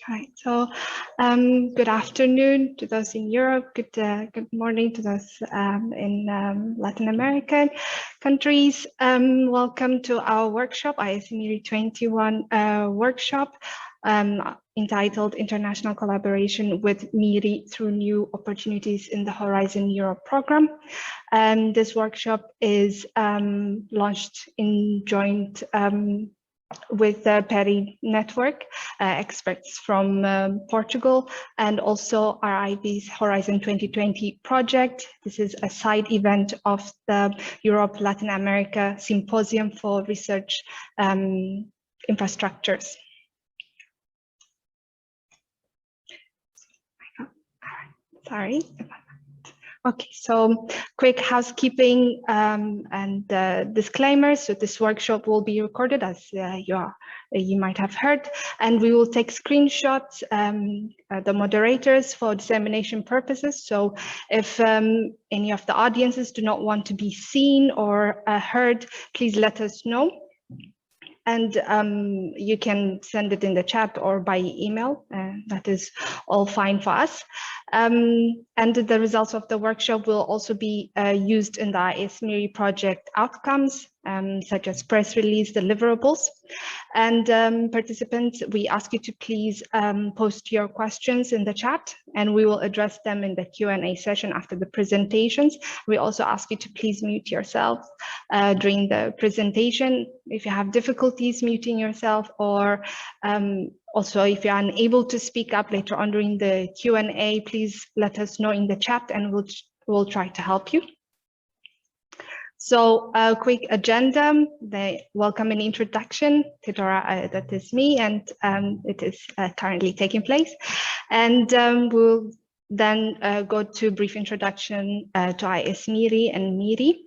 Hi. So, good afternoon to those in Europe. Good morning to those in Latin American countries. Welcome to our workshop, MIRRI 21 workshop, entitled International Collaboration with MIRRI Through New Opportunities in the Horizon Europe program. This workshop is launched in joint with the PERIN Network, experts from Portugal, and also RI-VIS Horizon 2020 project. This is a side event of the Europe Latin America Symposium for Research Infrastructures. Sorry. Okay, so quick housekeeping and disclaimers. So this workshop will be recorded, as you might have heard, and we will take screenshots, the moderators, for dissemination purposes. So if any of the audiences do not want to be seen or heard, please let us know. And you can send it in the chat or by email. That is all fine for us. And the results of the workshop will also be used in the MIRRI project outcomes, such as press release deliverables. And participants, we ask you to please post your questions in the chat, and we will address them in the Q&A session after the presentations. We also ask you to please mute yourself during the presentation if you have difficulties muting yourself, or also if you're unable to speak up later on during the Q&A, please let us know in the chat and we'll try to help you. So a quick agenda, the welcome and introduction. Tidora, that is me, and it is currently taking place. And we'll then go to brief introduction to MIRRI and MIRRI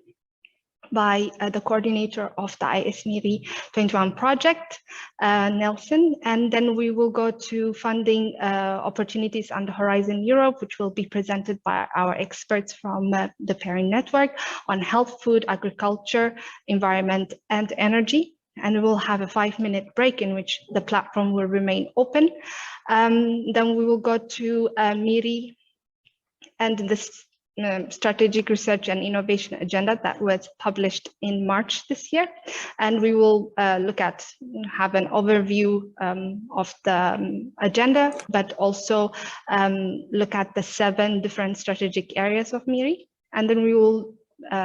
by the coordinator of the MIRRI 21 project, Nelson, and then we will go to funding opportunities on the Horizon Europe, which will be presented by our experts from the PERIN Network on health, food, agriculture, environment, and energy. And we'll have a 5-minute break in which the platform will remain open. Then we will go to MIRRI and this strategic research and innovation agenda that was published in March this year, and we will have an overview of the agenda, but also look at the 7 different strategic areas of MIRRI, and then we will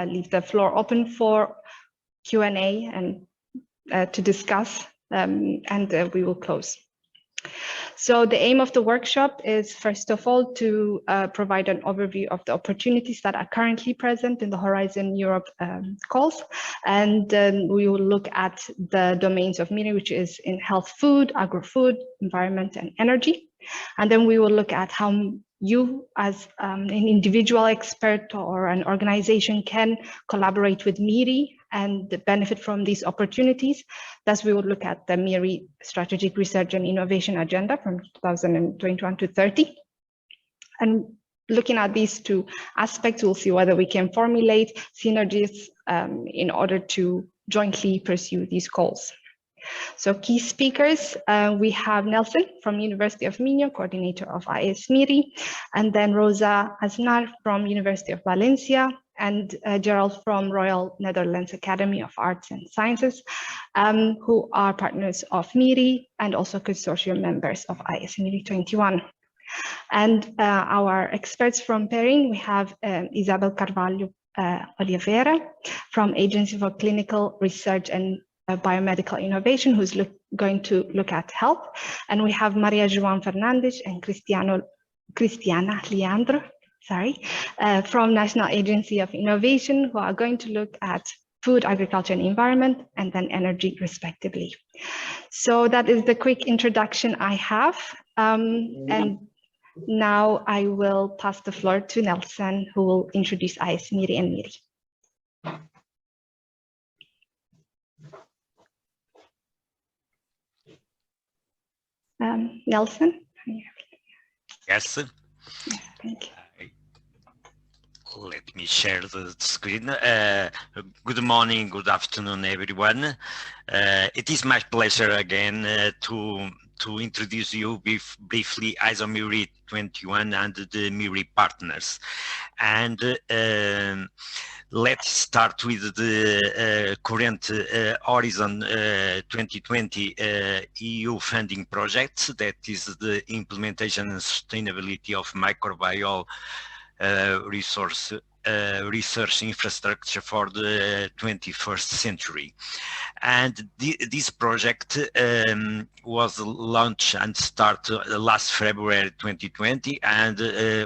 leave the floor open for Q&A and to discuss, and we will close. So the aim of the workshop is, first of all, to provide an overview of the opportunities that are currently present in the Horizon Europe calls. And we will look at the domains of MIRRI, which is in health, food, agro-food, environment, and energy. And then we will look at how you as an individual expert or an organization can collaborate with MIRRI and benefit from these opportunities. Thus, we will look at the MIRRI Strategic Research and Innovation Agenda from 2021 to 30. And looking at these 2 aspects, we'll see whether we can formulate synergies in order to jointly pursue these goals. So key speakers, we have Nelson from University of Minho, coordinator of MIRRI, and then Rosa Aznar from University of Valencia, and Gerald from Royal Netherlands Academy of Arts and Sciences, who are partners of MIRRI and also consortium members of MIRRI 21. And our experts from PERIN, we have Isabel Carvalho Oliveira from Agency for Clinical Research and Biomedical Innovation, who's going to look at health. And we have Maria João Fernandes and Cristiana Leandro, from National Agency of Innovation, who are going to look at food, agriculture, and environment, and then energy, respectively. So that is the quick introduction I have. And now I will pass the floor to Nelson, who will introduce MIRRI and MIRRI. Nelson? Yes. Yes, thank you. Let me share the screen. Good morning, good afternoon, everyone. It is my pleasure again to to introduce you briefly MIRRI 21 and the MIRRI partners. And let's start with the current Horizon 2020 EU funding project, that is the implementation and sustainability of microbial research infrastructure for the 21st century. And this project was launched and started last February 2020, and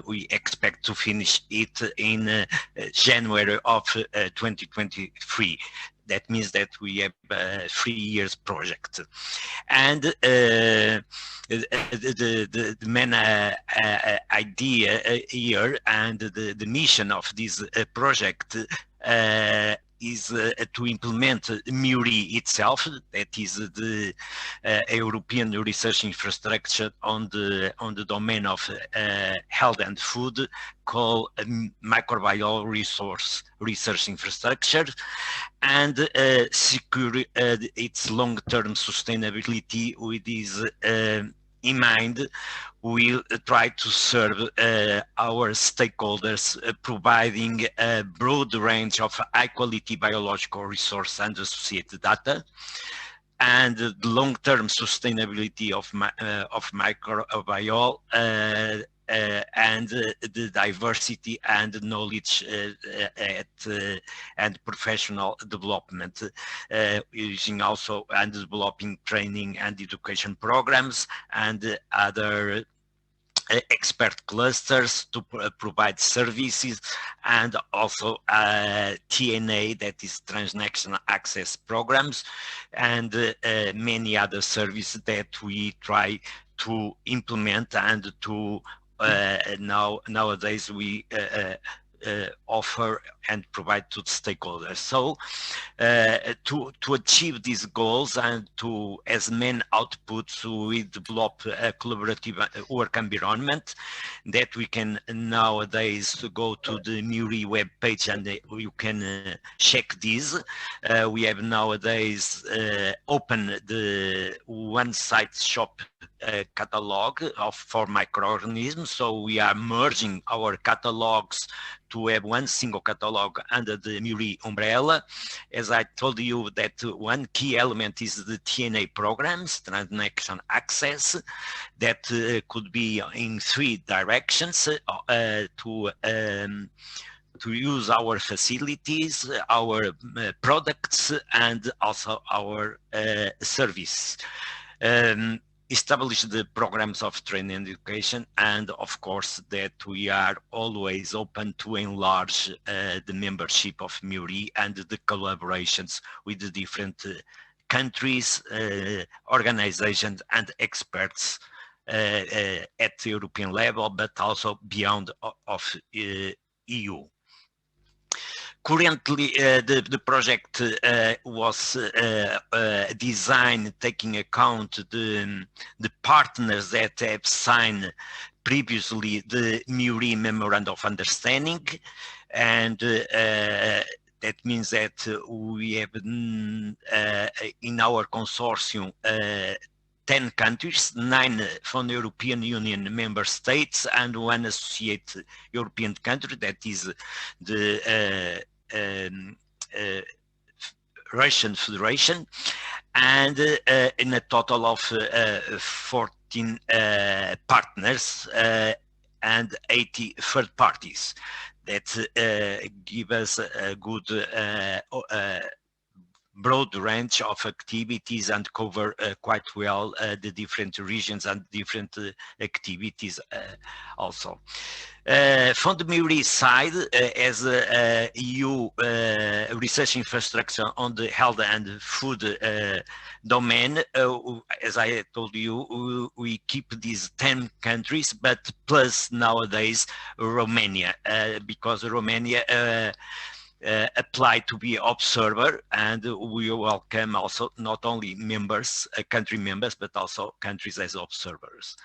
we expect to finish it in January of 2023. That means that we have a 3 years project. And the main idea here and the mission of this project is to implement MIRRI itself, that is the European research infrastructure on the domain of health and food, called microbial research infrastructure, and secure its long-term sustainability. With this in mind, we'll try to serve our stakeholders, providing a broad range of high-quality biological resource and associated data, and the long-term sustainability of microbial and the diversity and knowledge and professional development, using also and developing training and education programs and other expert clusters to provide services, and also TNA, that is transnational access programs, and many other services that we try to implement and to nowadays we offer and provide to stakeholders. So to achieve these goals and to as main outputs, we develop a collaborative work environment that we can nowadays go to the MIRRI web page and you can check this. We have nowadays open the one site shop catalog for microorganisms, so we are merging our catalogs to have one single catalog under the MIRRI umbrella. As I told you, that one key element is the TNA programs, transnational access, that could be in 3 directions to use our facilities, our products, and also our service. Establish the programs of training and education, and of course that we are always open to enlarge the membership of MIRRI and the collaborations with the different countries, organizations and experts at the European level, but also beyond of EU. Currently, the project was designed taking account the partners that have signed previously the MIRRI Memorandum of Understanding, and that means that we have in our consortium 10 countries, 9 from the European Union member states, and 1 associate European country, that is the Russian Federation, and in a total of 14 partners and 80 third parties that give us a good broad range of activities and cover quite well the different regions and different activities also. From the MIRRI side, as EU research infrastructure on the health and food domain, as I told you, we keep these 10 countries, but plus nowadays Romania, because Romania apply to be observer, and we welcome also not only members, country members, but also countries as observers.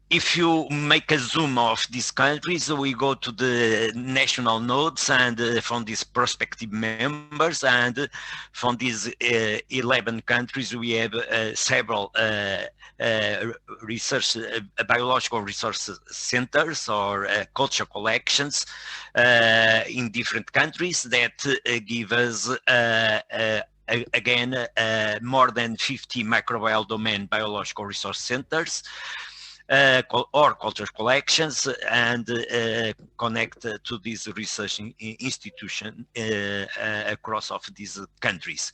if you make a zoom of these countries, we go to the national nodes and from these prospective members, and from these 11 countries, we have several research, biological resource centers or culture collections in different countries that give us again more than 50 microbial domain biological resource centers or culture collections, and connect to this research institution across of these countries.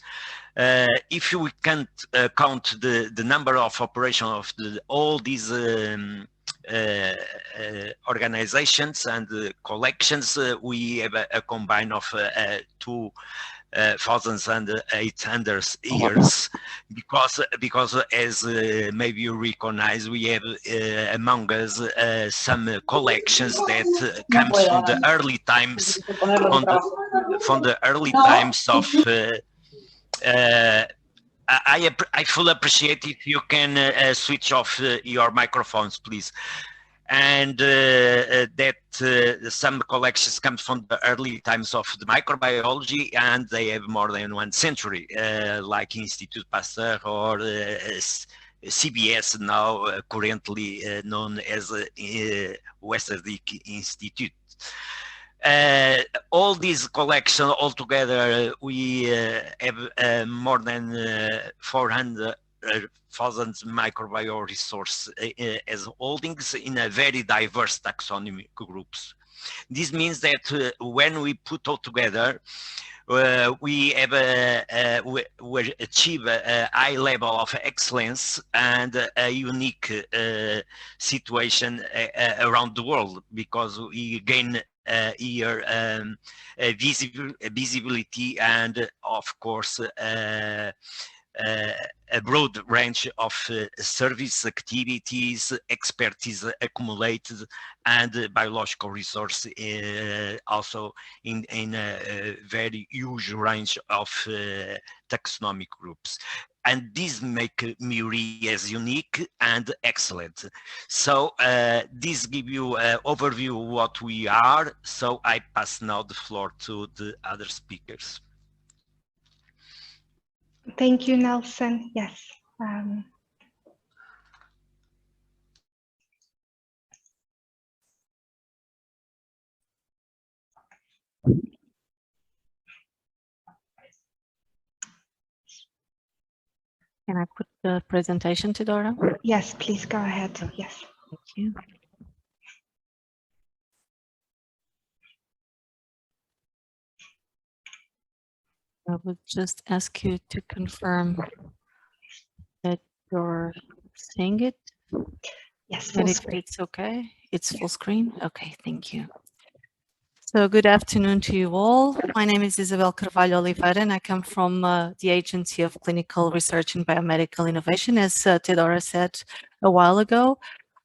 If we can't count the number of operation of all these organizations and collections, we have a combine of 2,800 years, because as maybe you recognize, we have among us some collections that comes from the early times, from the early times of I fully appreciate if you can switch off your microphones, please. And that some collections come from the early times of the microbiology, and they have more than 1 century, like Institute Pasteur or CBS, now currently known as Westerdick Institute. All these collections altogether, we have more than 400,000 microbial resource as holdings in a very diverse taxonomy groups. This means that when we put all together, we have we achieve a high level of excellence and a unique situation around the world, because we gain here visibility and of course a broad range of service activities, expertise accumulated, and biological resource also in a very huge range of taxonomic groups. And this make MIRRI as unique and excellent. So this give you an overview of what we are. So I pass now the floor to the other speakers. Thank you, Nelson. Yes. Can I put the presentation to Dora? Yes, please go ahead. Yes. Thank you. I would just ask you to confirm that you're seeing it. Yes, And if it's okay, it's full screen. Okay, thank you. So good afternoon to you all. My name is Isabel Carvalho Oliveira, and I come from the Agency of Clinical Research and Biomedical Innovation, as Teodora said a while ago,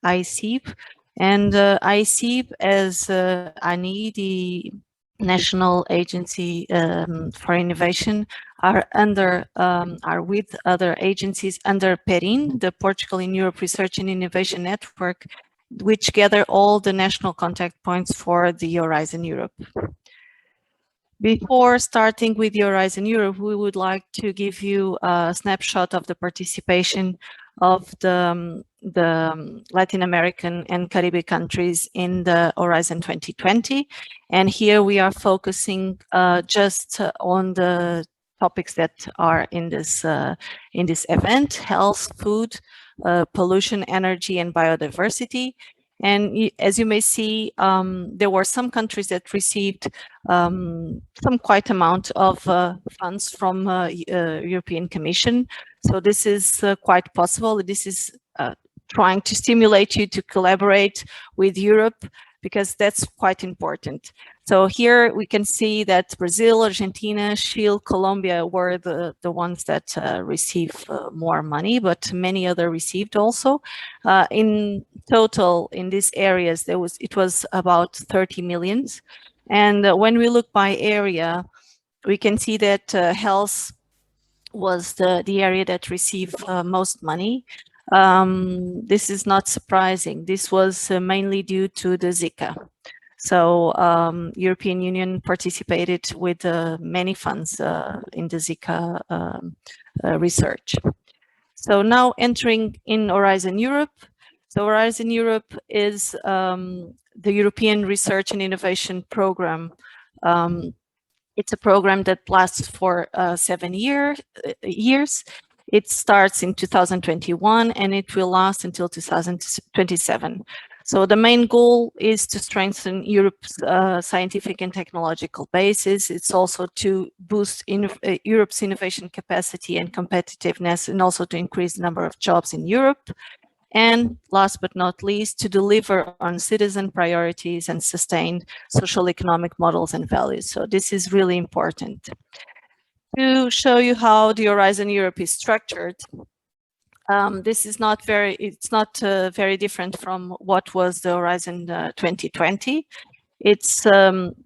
ICIB. And ICIB, as ANI, the National Agency for Innovation, are with other agencies under PERIN, the Portugal in Europe Research and Innovation Network, which gather all the national contact points for the Horizon Europe. Before starting with the Horizon Europe, we would like to give you a snapshot of the participation of the Latin American and Caribbean countries in the Horizon 2020. And here we are focusing just on the topics that are in this event: health, food, pollution, energy, and biodiversity. And as you may see, there were some countries that received some quite amount of funds from European Commission. So this is quite possible. This is trying to stimulate you to collaborate with Europe, because that's quite important. So here we can see that Brazil, Argentina, Chile, Colombia were the ones that received more money, but many other received also. In total, in these areas, it was about 30 million. And when we look by area, we can see that health was the area that received most money. This is not surprising. This was mainly due to the Zika. So European Union participated with many funds in the Zika research. So now entering in Horizon Europe. So Horizon Europe is the European Research and Innovation Program. It's a program that lasts for 7 years. It starts in 2021 and it will last until 2027. So the main goal is to strengthen Europe's scientific and technological basis. It's also to boost Europe's innovation capacity and competitiveness, and also to increase the number of jobs in Europe. And last but not least, to deliver on citizen priorities and sustain social economic models and values. So this is really important. To show you how the Horizon Europe is structured, this is not very different from what was the Horizon 2020. It's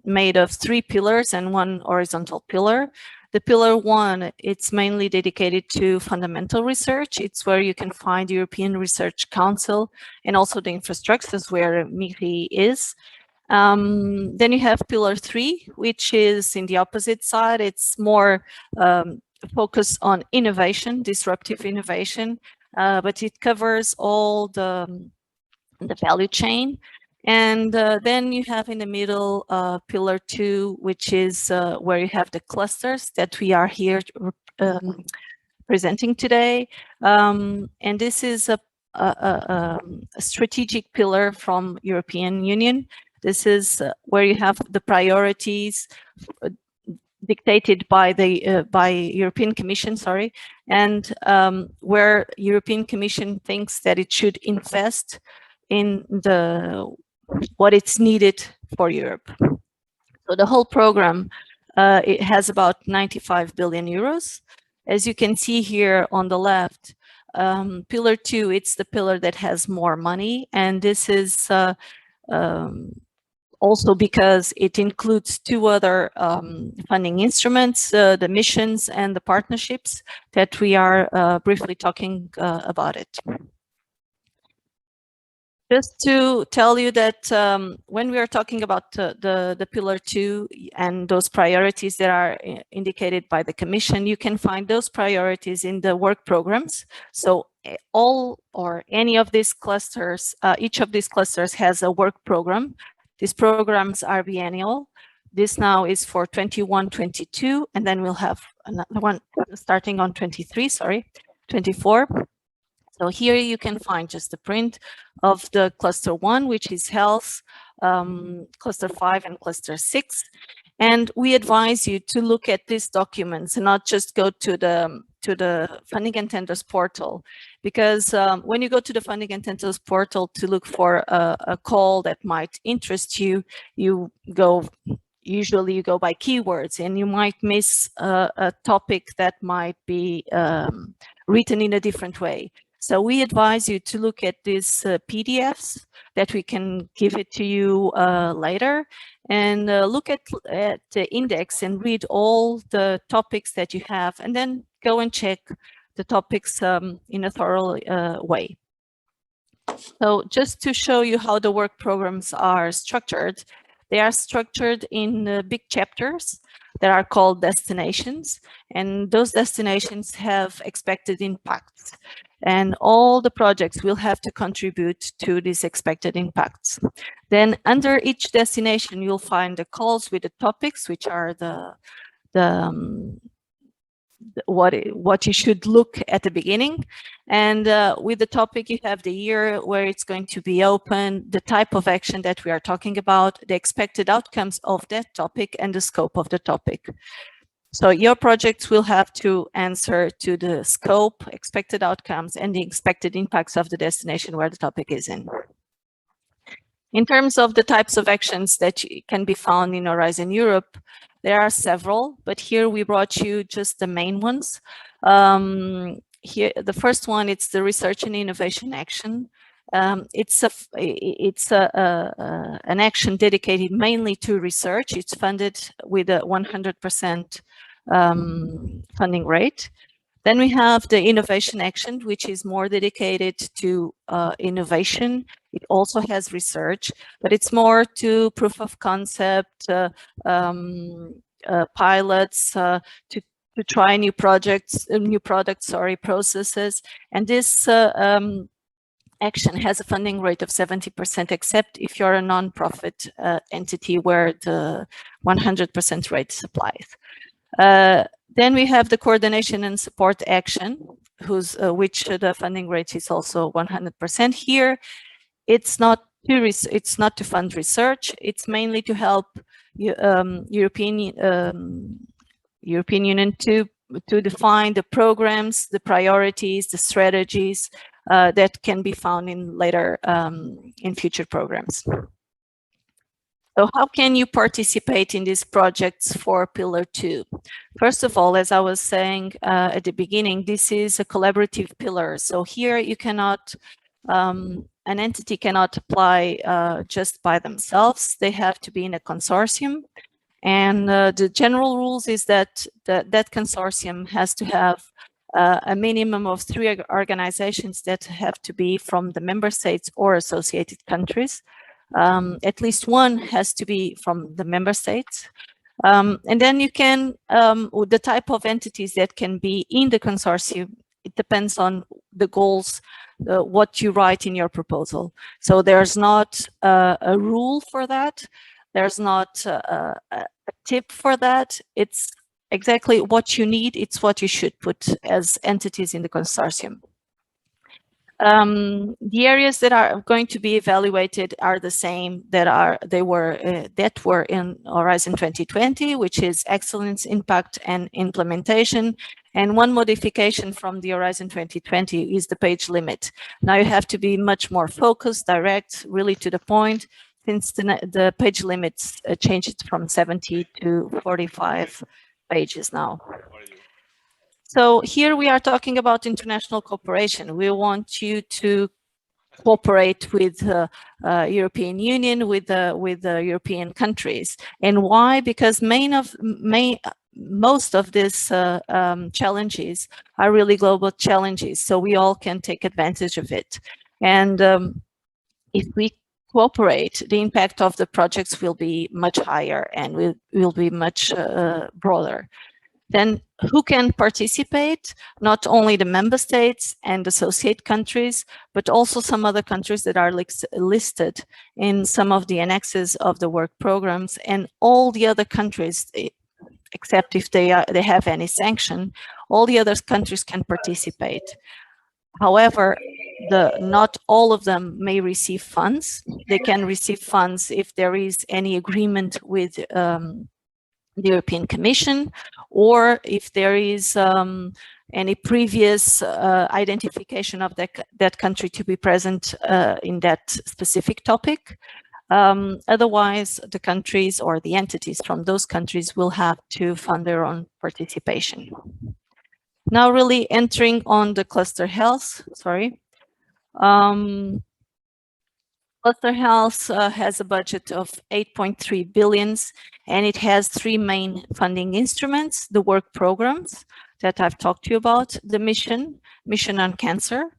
made of 3 pillars and 1 horizontal pillar. The pillar 1, it's mainly dedicated to fundamental research. It's where you can find the European Research Council and also the infrastructures where MIRRI is. Then you have pillar 3, which is in the opposite side. It's more focused on innovation, disruptive innovation, but it covers all the value chain. And then you have in the middle pillar 2, which is where you have the clusters that we are here presenting today. And this is a strategic pillar from European Union. This is where you have the priorities dictated by the European Commission, sorry, and where European Commission thinks that it should invest in what it's needed for Europe. So the whole program, it has about 95 billion euros. As you can see here on the left, pillar 2, it's the pillar that has more money, and this is also because it includes 2 other funding instruments, the missions and the partnerships that we are briefly talking about it. Just to tell you that when we are talking about the pillar 2 and those priorities that are indicated by the Commission, you can find those priorities in the work programs. So all or any of these clusters, each of these clusters has a work program. These programs are biennial. This now is for 21-22, and then we'll have another one starting on 24. So here you can find just the print of the cluster 1, which is health, cluster 5 and cluster 6. And we advise you to look at these documents and not just go to the funding and tenders portal, because when you go to the funding and tenders portal to look for a call that might interest you, usually you go by keywords, and you might miss a topic that might be written in a different way. So we advise you to look at these PDFs that we can give it to you later, and look at the index and read all the topics that you have, and then go and check the topics in a thorough way. So just to show you how the work programs are structured, they are structured in big chapters that are called destinations, and those destinations have expected impacts. And all the projects will have to contribute to these expected impacts. Then under each destination, you'll find the calls with the topics, which are what you should look at the beginning. And with the topic, you have the year where it's going to be open, the type of action that we are talking about, the expected outcomes of that topic, and the scope of the topic. So your projects will have to answer to the scope, expected outcomes, and the expected impacts of the destination where the topic is in. In terms of the types of actions that can be found in Horizon Europe, there are several, but here we brought you just the main ones. Here, the first one, it's the research and innovation action. It's an action dedicated mainly to research. It's funded with a 100% funding rate. Then we have the innovation action, which is more dedicated to innovation. It also has research, but it's more to proof of concept, pilots, to try new projects, processes. And this action has a funding rate of 70%, except if you're a non-profit entity where the 100% rate applies. Then we have the coordination and support action, which the funding rate is also 100%. Here, it's not to fund research. It's mainly to help European Union to define the programs, the priorities, the strategies that can be found in later in future programs. So how can you participate in these projects for Pillar 2? First of all, as I was saying at the beginning, this is a collaborative pillar. So here you cannot, an entity cannot apply just by themselves. They have to be in a consortium. And the general rules is that that consortium has to have a minimum of 3 organizations that have to be from the member states or associated countries. At least one has to be from the member states. And then you can, the type of entities that can be in the consortium, it depends on the goals, what you write in your proposal. So there's not a rule for that. There's not a tip for that. It's exactly what you need. It's what you should put as entities in the consortium. The areas that are going to be evaluated are the same that were in Horizon 2020, which is excellence, impact, and implementation. And one modification from the Horizon 2020 is the page limit. Now you have to be much more focused, direct, really to the point, since the page limits changed from 70 to 45 pages now. So here we are talking about international cooperation. We want you to cooperate with European Union, with the European countries. And why? Because most of these challenges are really global challenges, so we all can take advantage of it. And if we cooperate, the impact of the projects will be much higher and will be much broader. Then who can participate? Not only the member states and associate countries, but also some other countries that are listed in some of the annexes of the work programs, and all the other countries, except if they have any sanction, all the other countries can participate. However, not all of them may receive funds. They can receive funds if there is any agreement with the European Commission, or if there is any previous identification of that country to be present in that specific topic. Otherwise, the countries or the entities from those countries will have to fund their own participation. Now really entering on the cluster health, sorry. Cluster Health has a budget of 8.3 billion, and it has 3 main funding instruments: the work programs that I've talked to you about, the mission on cancer,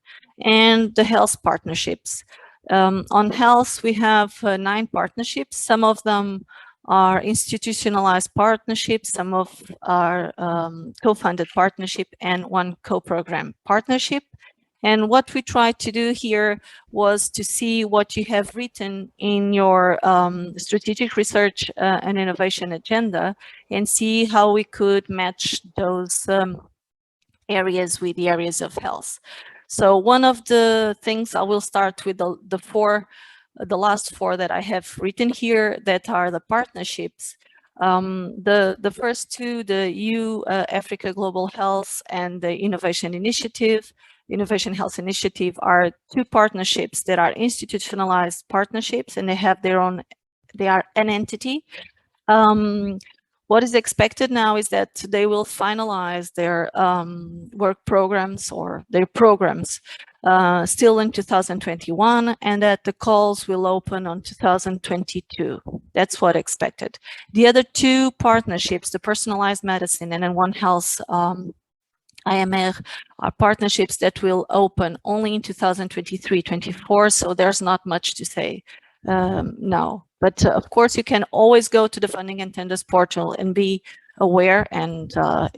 and the health partnerships. On health, we have 9 partnerships. Some of them are institutionalized partnerships, some of are co-funded partnership, and 1 co-program partnership. And what we tried to do here was to see what you have written in your strategic research and innovation agenda, and see how we could match those areas with the areas of health. So one of the things, I will start with the last 4 that I have written here, that are the partnerships. The first 2, the EU Africa Global Health and the Innovation Initiative, Innovation Health Initiative, are 2 partnerships that are institutionalized partnerships, and they have their own, they are an entity. What is expected now is that they will finalize their work programs or their programs still in 2021, and that the calls will open on 2022. That's what expected. The other 2 partnerships, the personalized medicine and then One Health IMR are partnerships that will open only in 2023-24, so there's not much to say now. But of course, you can always go to the Funding and Tenders portal and be aware, and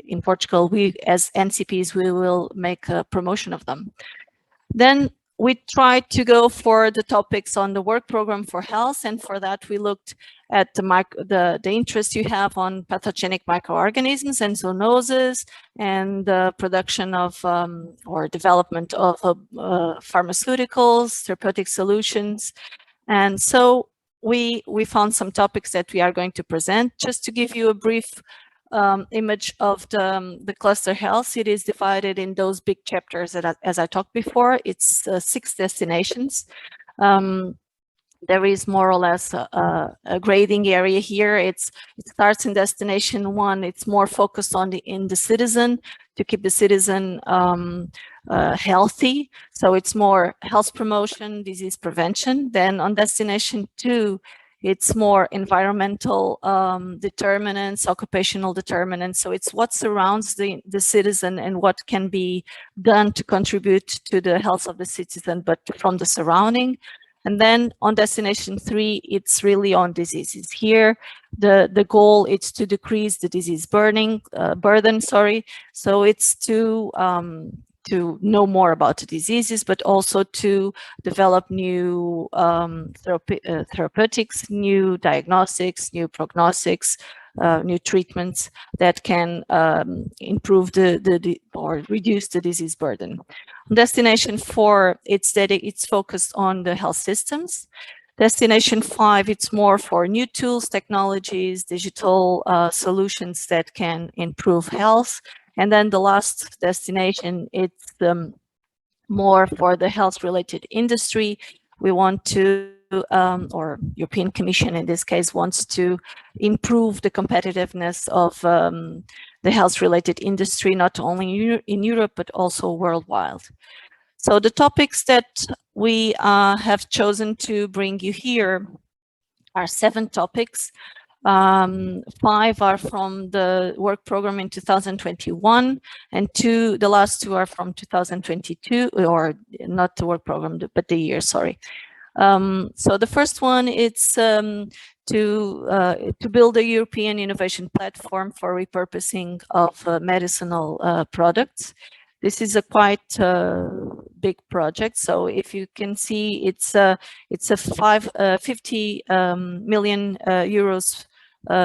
in Portugal, we as NCPs, we will make a promotion of them. Then we tried to go for the topics on the work program for health, and for that we looked at the interest you have on pathogenic microorganisms and zoonoses, and the production of or development of pharmaceuticals, therapeutic solutions. And so we found some topics that we are going to present. Just to give you a brief image of the cluster health, it is divided in those big chapters that, as I talked before, it's 6 destinations. There is more or less a grading area here. It starts in destination 1. It's more focused on the citizen, to keep the citizen healthy. So it's more health promotion, disease prevention. Then on destination 2, it's more environmental determinants, occupational determinants. So it's what surrounds the citizen and what can be done to contribute to the health of the citizen, but from the surrounding. And then on destination 3, it's really on diseases. Here, the goal is to decrease the disease burden. So it's to know more about the diseases, but also to develop new therapeutics, new diagnostics, new prognostics, new treatments that can improve or reduce the disease burden. Destination 4, it's focused on the health systems. Destination 5, it's more for new tools, technologies, digital solutions that can improve health. And then the last destination, it's more for the health-related industry. We want to, or European Commission in this case, wants to improve the competitiveness of the health-related industry, not only in Europe, but also worldwide. So the topics that we have chosen to bring you here are 7 topics. 5 are from the work program in 2021, and the last 2 are from 2022, or not the work program, but the year, sorry. So the first one, it's to build a European innovation platform for repurposing of medicinal products. This is a quite big project. So if you can see, it's a 50 million euros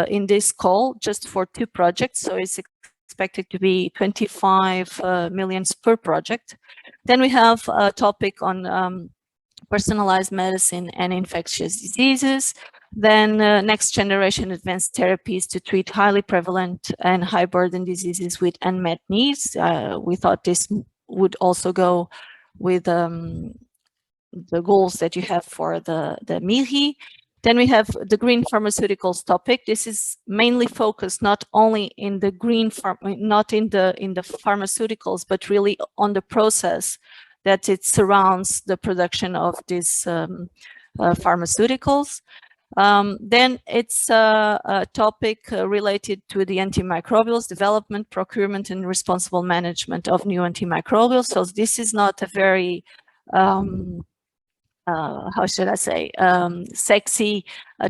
in this call, just for 2 projects. So it's expected to be 25 millions per project. Then we have a topic on personalized medicine and infectious diseases. Then next generation advanced therapies to treat highly prevalent and high burden diseases with unmet needs. We thought this would also go with the goals that you have for the MIRRI. Then we have the green pharmaceuticals topic. This is mainly focused not only in the not in the pharmaceuticals, but really on the process that it surrounds the production of these pharmaceuticals. Then it's a topic related to the antimicrobials development, procurement, and responsible management of new antimicrobials. So this is not a very how should I say, sexy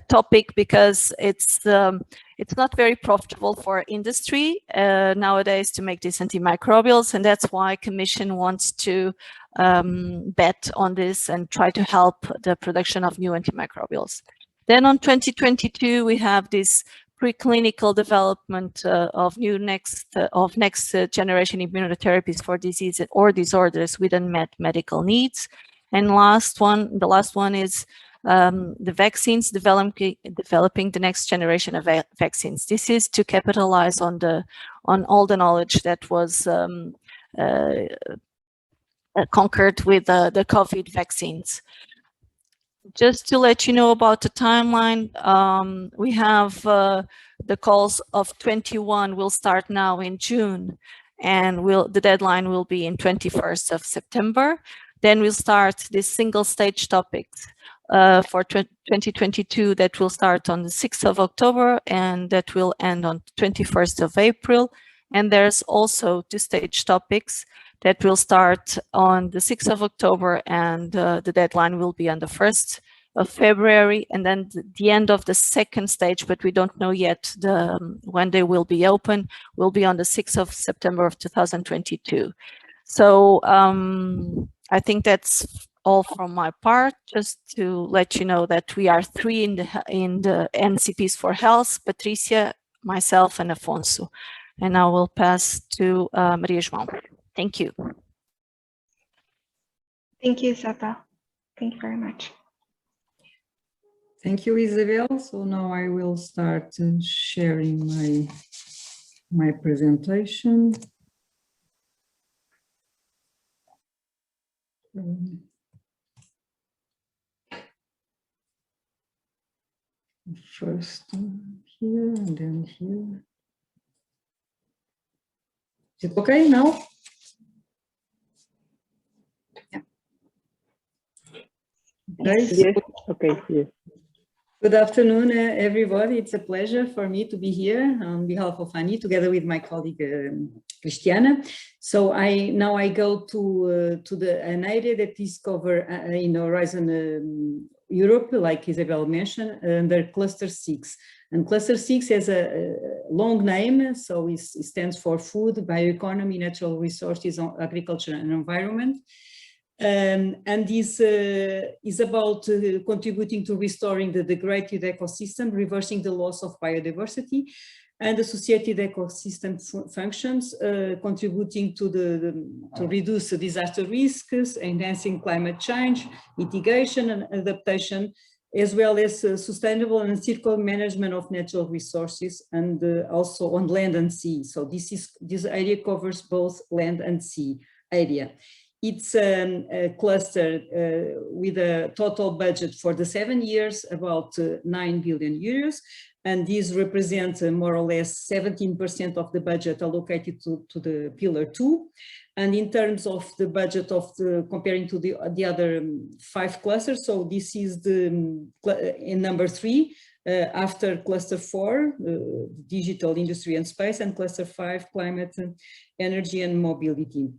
topic, because it's not very profitable for industry nowadays to make these antimicrobials, and that's why Commission wants to bet on this and try to help the production of new antimicrobials. Then on 2022, we have this preclinical development of next generation immunotherapies for disease or disorders with unmet medical needs. And the last one is the vaccines, developing the next generation of vaccines. This is to capitalize on all the knowledge that was conquered with the COVID vaccines. Just to let you know about the timeline, we have the calls of 21 will start now in June, and the deadline will be in 21st of September. Then we'll start this single stage topics for 2022 that will start on the 6th of October and that will end on 21st of April. And there's also 2-stage topics that will start on the 6th of October, and the deadline will be on the 1st of February, and then the end of the 2nd stage, but we don't know yet when they will be open, will be on the 6th of September of 2022. So I think that's all from my part, just to let you know that we are 3 in the NCPs for health: Patricia, myself, and Afonso. And I will pass to Maria João. Thank you. Thank you, Isabel. Thank you very much. Thank you, Isabel. So now I will start sharing my presentation. First here and then here. Is it okay now? Yeah. Okay. Yes, okay, yes. Good afternoon, everybody. It's a pleasure for me to be here on behalf of ANI, together with my colleague Cristiana. So now I go to an area that is covered in Horizon Europe, like Isabel mentioned, under Cluster 6. And Cluster 6 has a long name, so it stands for Food, Bioeconomy, Natural Resources, Agriculture and Environment. And this is about contributing to restoring the degraded ecosystem, reversing the loss of biodiversity and associated ecosystem functions, contributing to reduce the disaster risks, enhancing climate change, mitigation and adaptation, as well as sustainable and circular management of natural resources, and also on land and sea. So this area covers both land and sea area. It's a cluster with a total budget for the 7 years, about 9 billion euros. And these represent more or less 17% of the budget allocated to the Pillar 2. And in terms of the budget of comparing to the other 5 clusters, so this is in number 3, after Cluster 4, Digital, Industry and Space, and Cluster 5, Climate, Energy and Mobility.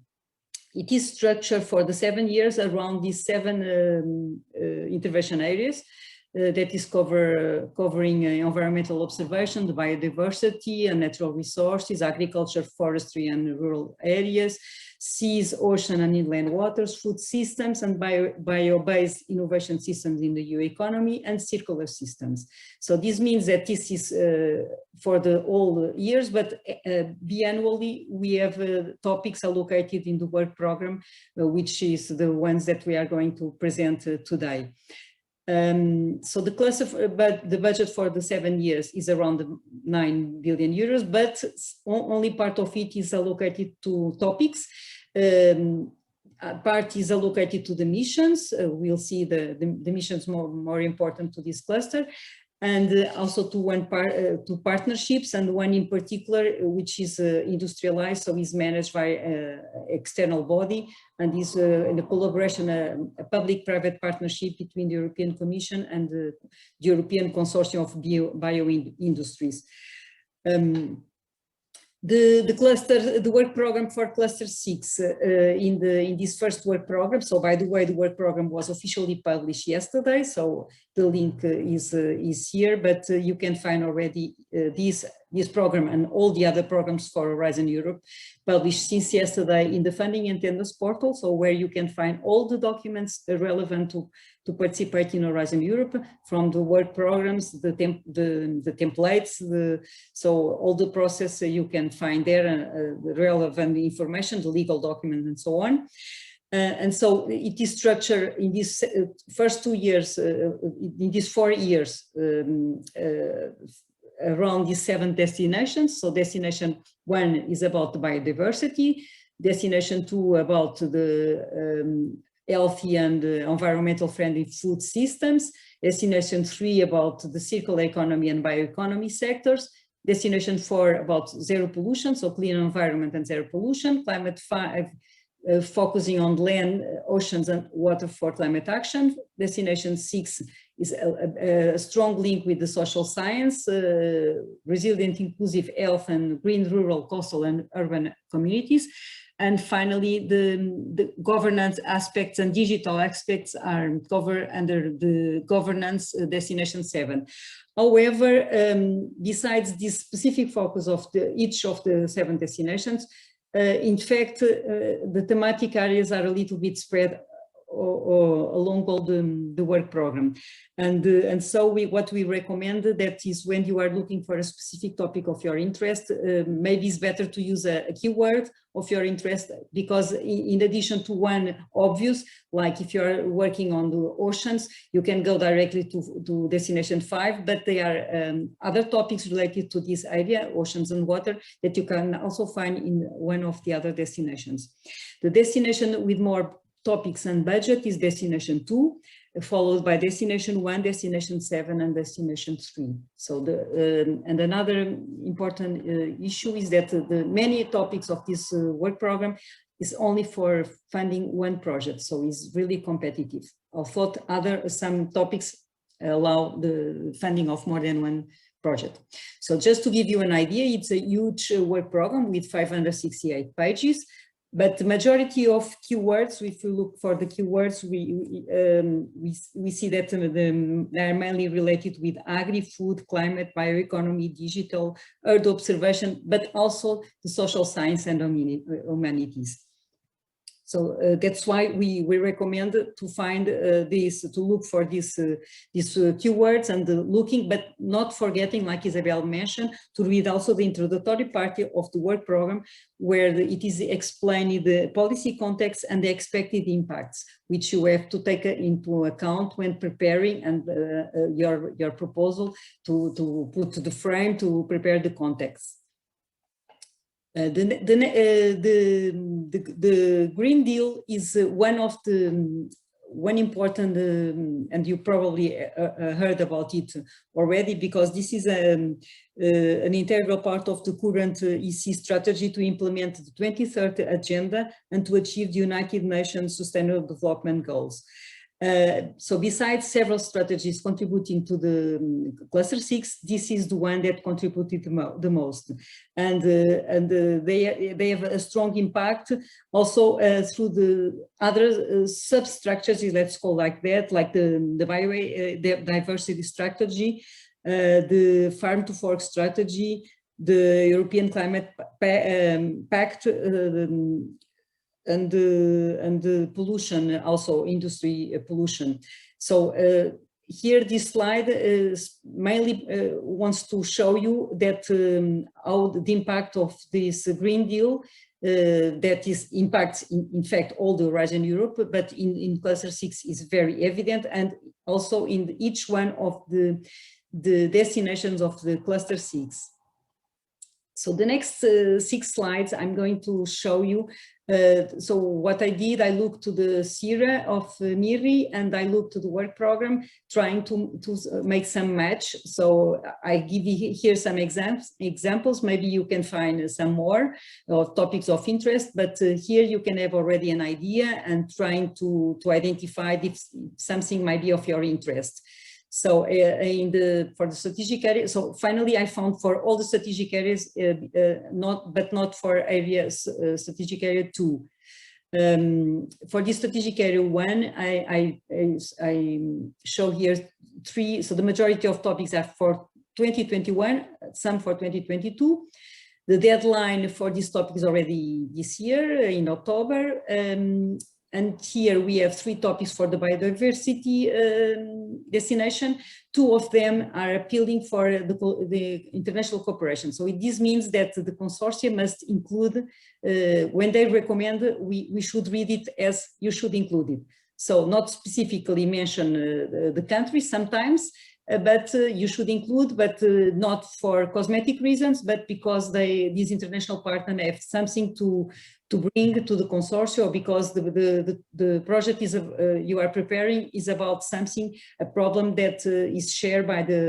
It is structured for the 7 years around these 7 intervention areas that is covering environmental observation, the biodiversity and natural resources, agriculture, forestry and rural areas, seas, ocean and inland waters, food systems and bio-based innovation systems in the EU economy, and circular systems. So this means that this is for all years, but biannually we have topics allocated in the work program, which is the ones that we are going to present today. So the cluster, but the budget for the 7 years is around 9 billion euros, but only part of it is allocated to topics. Part is allocated to the missions. We'll see the missions more important to this cluster, and also to partnerships, and one in particular, which is industrialized, so is managed by external body, and is in a collaboration, a public-private partnership between the European Commission and the European Consortium of Bio-Industries. The work program for Cluster 6 in this first work program. So by the way, the work program was officially published yesterday, so the link is here, but you can find already this program and all the other programs for Horizon Europe published since yesterday in the Funding and Tenders portal, so where you can find all the documents relevant to participate in Horizon Europe, from the work programs, the templates, so all the process you can find there, the relevant information, the legal document and so on. And so it is structured in these first 2 years, in these 4 years, around these 7 destinations. So destination 1 is about the biodiversity, destination 2 about the healthy and environmental friendly food systems, destination 3 about the circular economy and bioeconomy sectors, destination 4 about zero pollution, so clean environment and zero pollution, climate 5 focusing on land, oceans and water for climate action, destination 6 is a strong link with the social science, resilient, inclusive health, and green rural, coastal, and urban communities. And finally, the governance aspects and digital aspects are covered under the governance destination 7. However, besides this specific focus of each of the 7 destinations, in fact, the thematic areas are a little bit spread along all the work program. And so what we recommend that is when you are looking for a specific topic of your interest, maybe it's better to use a keyword of your interest, because in addition to one obvious, like if you're working on the oceans, you can go directly to destination 5, but there are other topics related to this area, oceans and water, that you can also find in one of the other destinations. The destination with more topics and budget is destination 2, followed by destination 1, destination 7, and destination 3. So and another important issue is that the many topics of this work program is only for funding one project, so it's really competitive. Although some topics allow the funding of more than one project. So just to give you an idea, it's a huge work program with 568 pages. But the majority of keywords, if we look for the keywords, we see that they are mainly related with agri-food, climate, bioeconomy, digital, earth observation, but also the social science and humanities. So that's why we recommend to find to look for these keywords and looking, but not forgetting, like Isabel mentioned, to read also the introductory part of the work program, where it is explaining the policy context and the expected impacts, which you have to take into account when preparing and your proposal to put to the frame to prepare the context. The Green Deal is one important, and you probably heard about it already, because this is an integral part of the current EC strategy to implement the 2030 agenda and to achieve the United Nations Sustainable Development Goals. So besides several strategies contributing to the cluster 6, this is the one that contributed the most, and they have a strong impact also through the other substructures, let's call like that, like the biodiversity strategy, the farm to fork strategy, the European Climate Pact, and the pollution, also industry pollution. So here this slide mainly wants to show you that how the impact of this Green Deal that impacts in fact all the Eurasian Europe, but in cluster 6 is very evident, and also in each one of the destinations of the cluster 6. So the next 6 slides I'm going to show you. So what I did, I looked to the SIRA of MIRRI, and I looked to the work program, trying to make some match. So I give you here some examples. Maybe you can find some more of topics of interest, but here you can have already an idea and trying to identify if something might be of your interest. So for the strategic area, so finally I found for all the strategic areas, but not for areas, strategic area 2. For this strategic area 1, I show here 3. So the majority of topics are for 2021, some for 2022. The deadline for this topic is already this year in October. And here we have 3 topics for the biodiversity destination. 2 of them are appealing for the international cooperation. So this means that the consortium must include, when they recommend, we should read it as you should include it. So not specifically mention the countries sometimes, but you should include, but not for cosmetic reasons, but because these international partners have something to bring to the consortium, because the project you are preparing is about something, a problem that is shared by the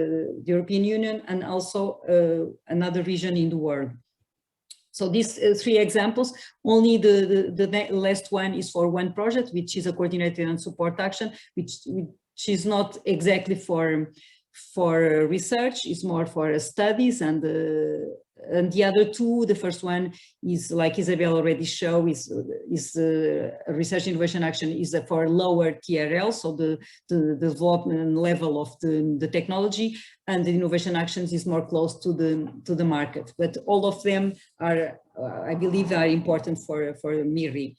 European Union and also another region in the world. So these 3 examples, only the last one is for one project, which is a coordinated and support action, which she's not exactly for research, it's more for studies, and the other two, the first one is, like Isabel already showed, is research innovation action is for lower TRL, so the development level of the technology, and the innovation actions is more close to the market. But all of them are, I believe, are important for MIRRI.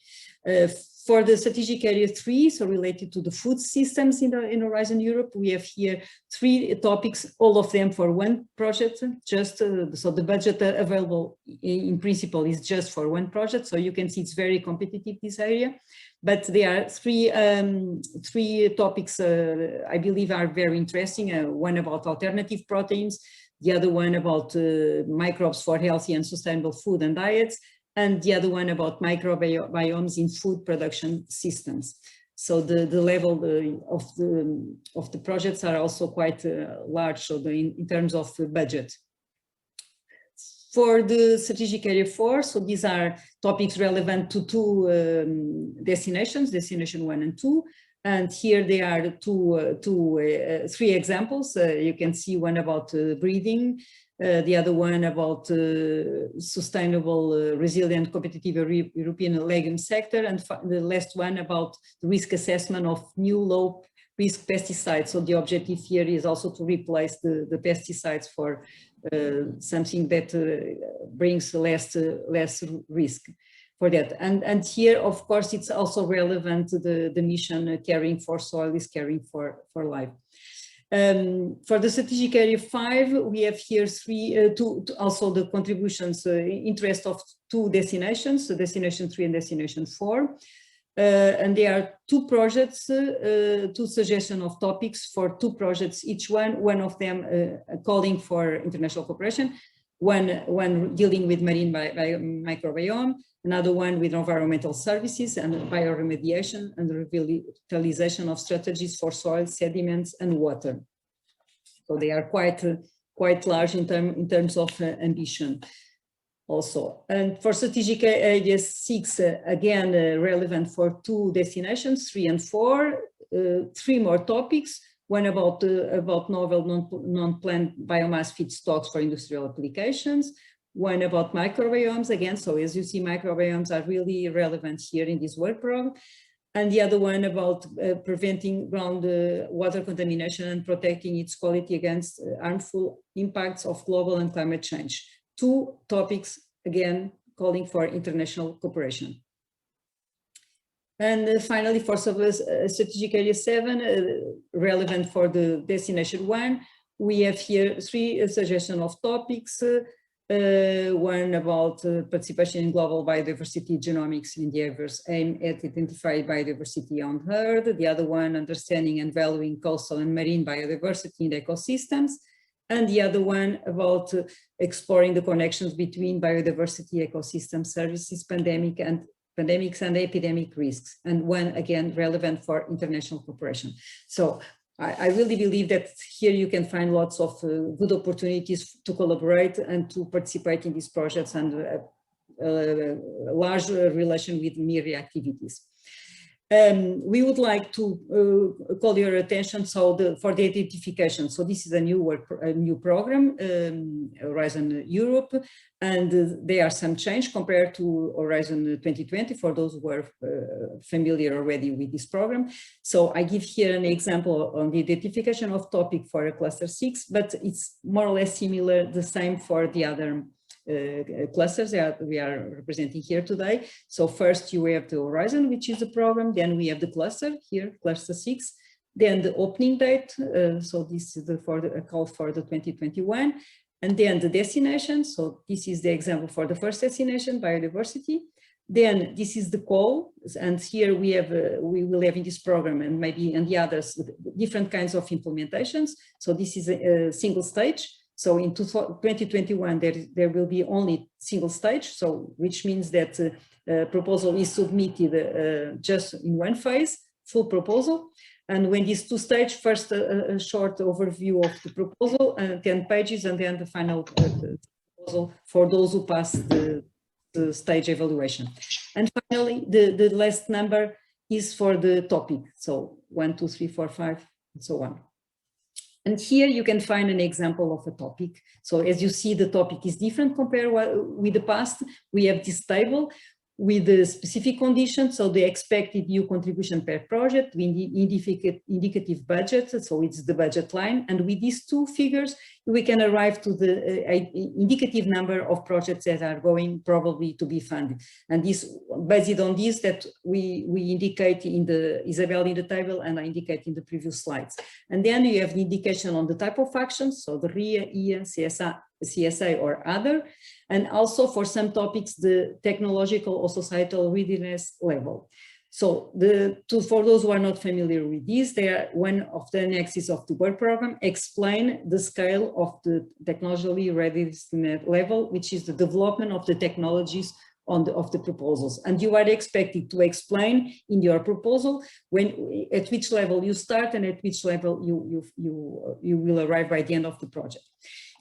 For the strategic area 3, so related to the food systems in Horizon Europe, we have here 3 topics, all of them for one project, just so the budget available in principle is just for one project. So you can see it's very competitive, this area, but there are 3 topics I believe are very interesting. One about alternative proteins, the other one about microbes for healthy and sustainable food and diets, and the other one about microbiomes in food production systems. So the level of the projects are also quite large, so in terms of budget. For the strategic area 4, so these are topics relevant to 2 destinations, destination 1 and 2. And here they are 3 examples. You can see one about breeding, the other one about sustainable, resilient, competitive European legume sector, and the last one about the risk assessment of new low risk pesticides. So the objective here is also to replace the pesticides for something that brings less risk for that. And here, of course, it's also relevant to the mission caring for soil is caring for life. For the strategic area 5, we have here also the contributions, interest of 2 destinations, so destination 3 and destination 4. And there are 2 projects, 2 suggestions of topics for 2 projects, each one of them calling for international cooperation, one dealing with marine microbiome, another one with environmental services and bioremediation and revitalization of strategies for soil, sediments and water. So they are quite large in terms of ambition also. And for strategic area 6, again, relevant for 2 destinations, 3 and 4, 3 more topics. One about novel non-plant biomass feedstocks for industrial applications. One about microbiomes again. So as you see, microbiomes are really relevant here in this work program. And the other one about preventing groundwater contamination and protecting its quality against harmful impacts of global and climate change. 2 topics, again, calling for international cooperation. And finally, for strategic area 7, relevant for the destination 1, we have here 3 suggestions of topics. One about participation in global biodiversity genomics in endeavors aimed at identifying biodiversity on Earth. The other one, understanding and valuing coastal and marine biodiversity in ecosystems. And the other one about exploring the connections between biodiversity, ecosystem services, pandemics and epidemic risks. And one, again, relevant for international cooperation. So I really believe that here you can find lots of good opportunities to collaborate and to participate in these projects and a large relation with MIRRI activities. We would like to call your attention for the identification. So this is a new program, Horizon Europe, and there are some change compared to Horizon 2020 for those who are familiar already with this program. So I give here an example on the identification of topic for a cluster 6, but it's more or less similar, the same for the other clusters that we are representing here today. So first you have the Horizon, which is the program, then we have the cluster here, cluster 6, then the opening date, so this is a call for the 2021, and then the destination, so this is the example for the first destination, biodiversity. Then this is the call, and here we will have in this program and maybe in the others different kinds of implementations. So this is a single stage. So in 2021, there will be only single stage, so which means that proposal is submitted just in one phase, full proposal. And when these 2 stages, first a short overview of the proposal, 10 pages, and then the final proposal for those who pass the stage evaluation. And finally, the last number is for the topic. So 1, 2, 3, 4, 5, and so on. And here you can find an example of a topic. So as you see, the topic is different compared with the past. We have this table with the specific conditions, so the expected EU contribution per project, the indicative budget, so it's the budget line, and with these two figures, we can arrive to the indicative number of projects that are going probably to be funded. And this, based on this, that we indicate in the Isabel in the table, and I indicate in the previous slides. And then you have the indication on the type of actions, so the RIA, EA, CSA or other, and also for some topics, the technological or societal readiness level. So for those who are not familiar with this, they are one of the annexes of the work program, explain the scale of the technologically readiness level, which is the development of the technologies of the proposals. And you are expected to explain in your proposal at which level you start and at which level you will arrive by the end of the project.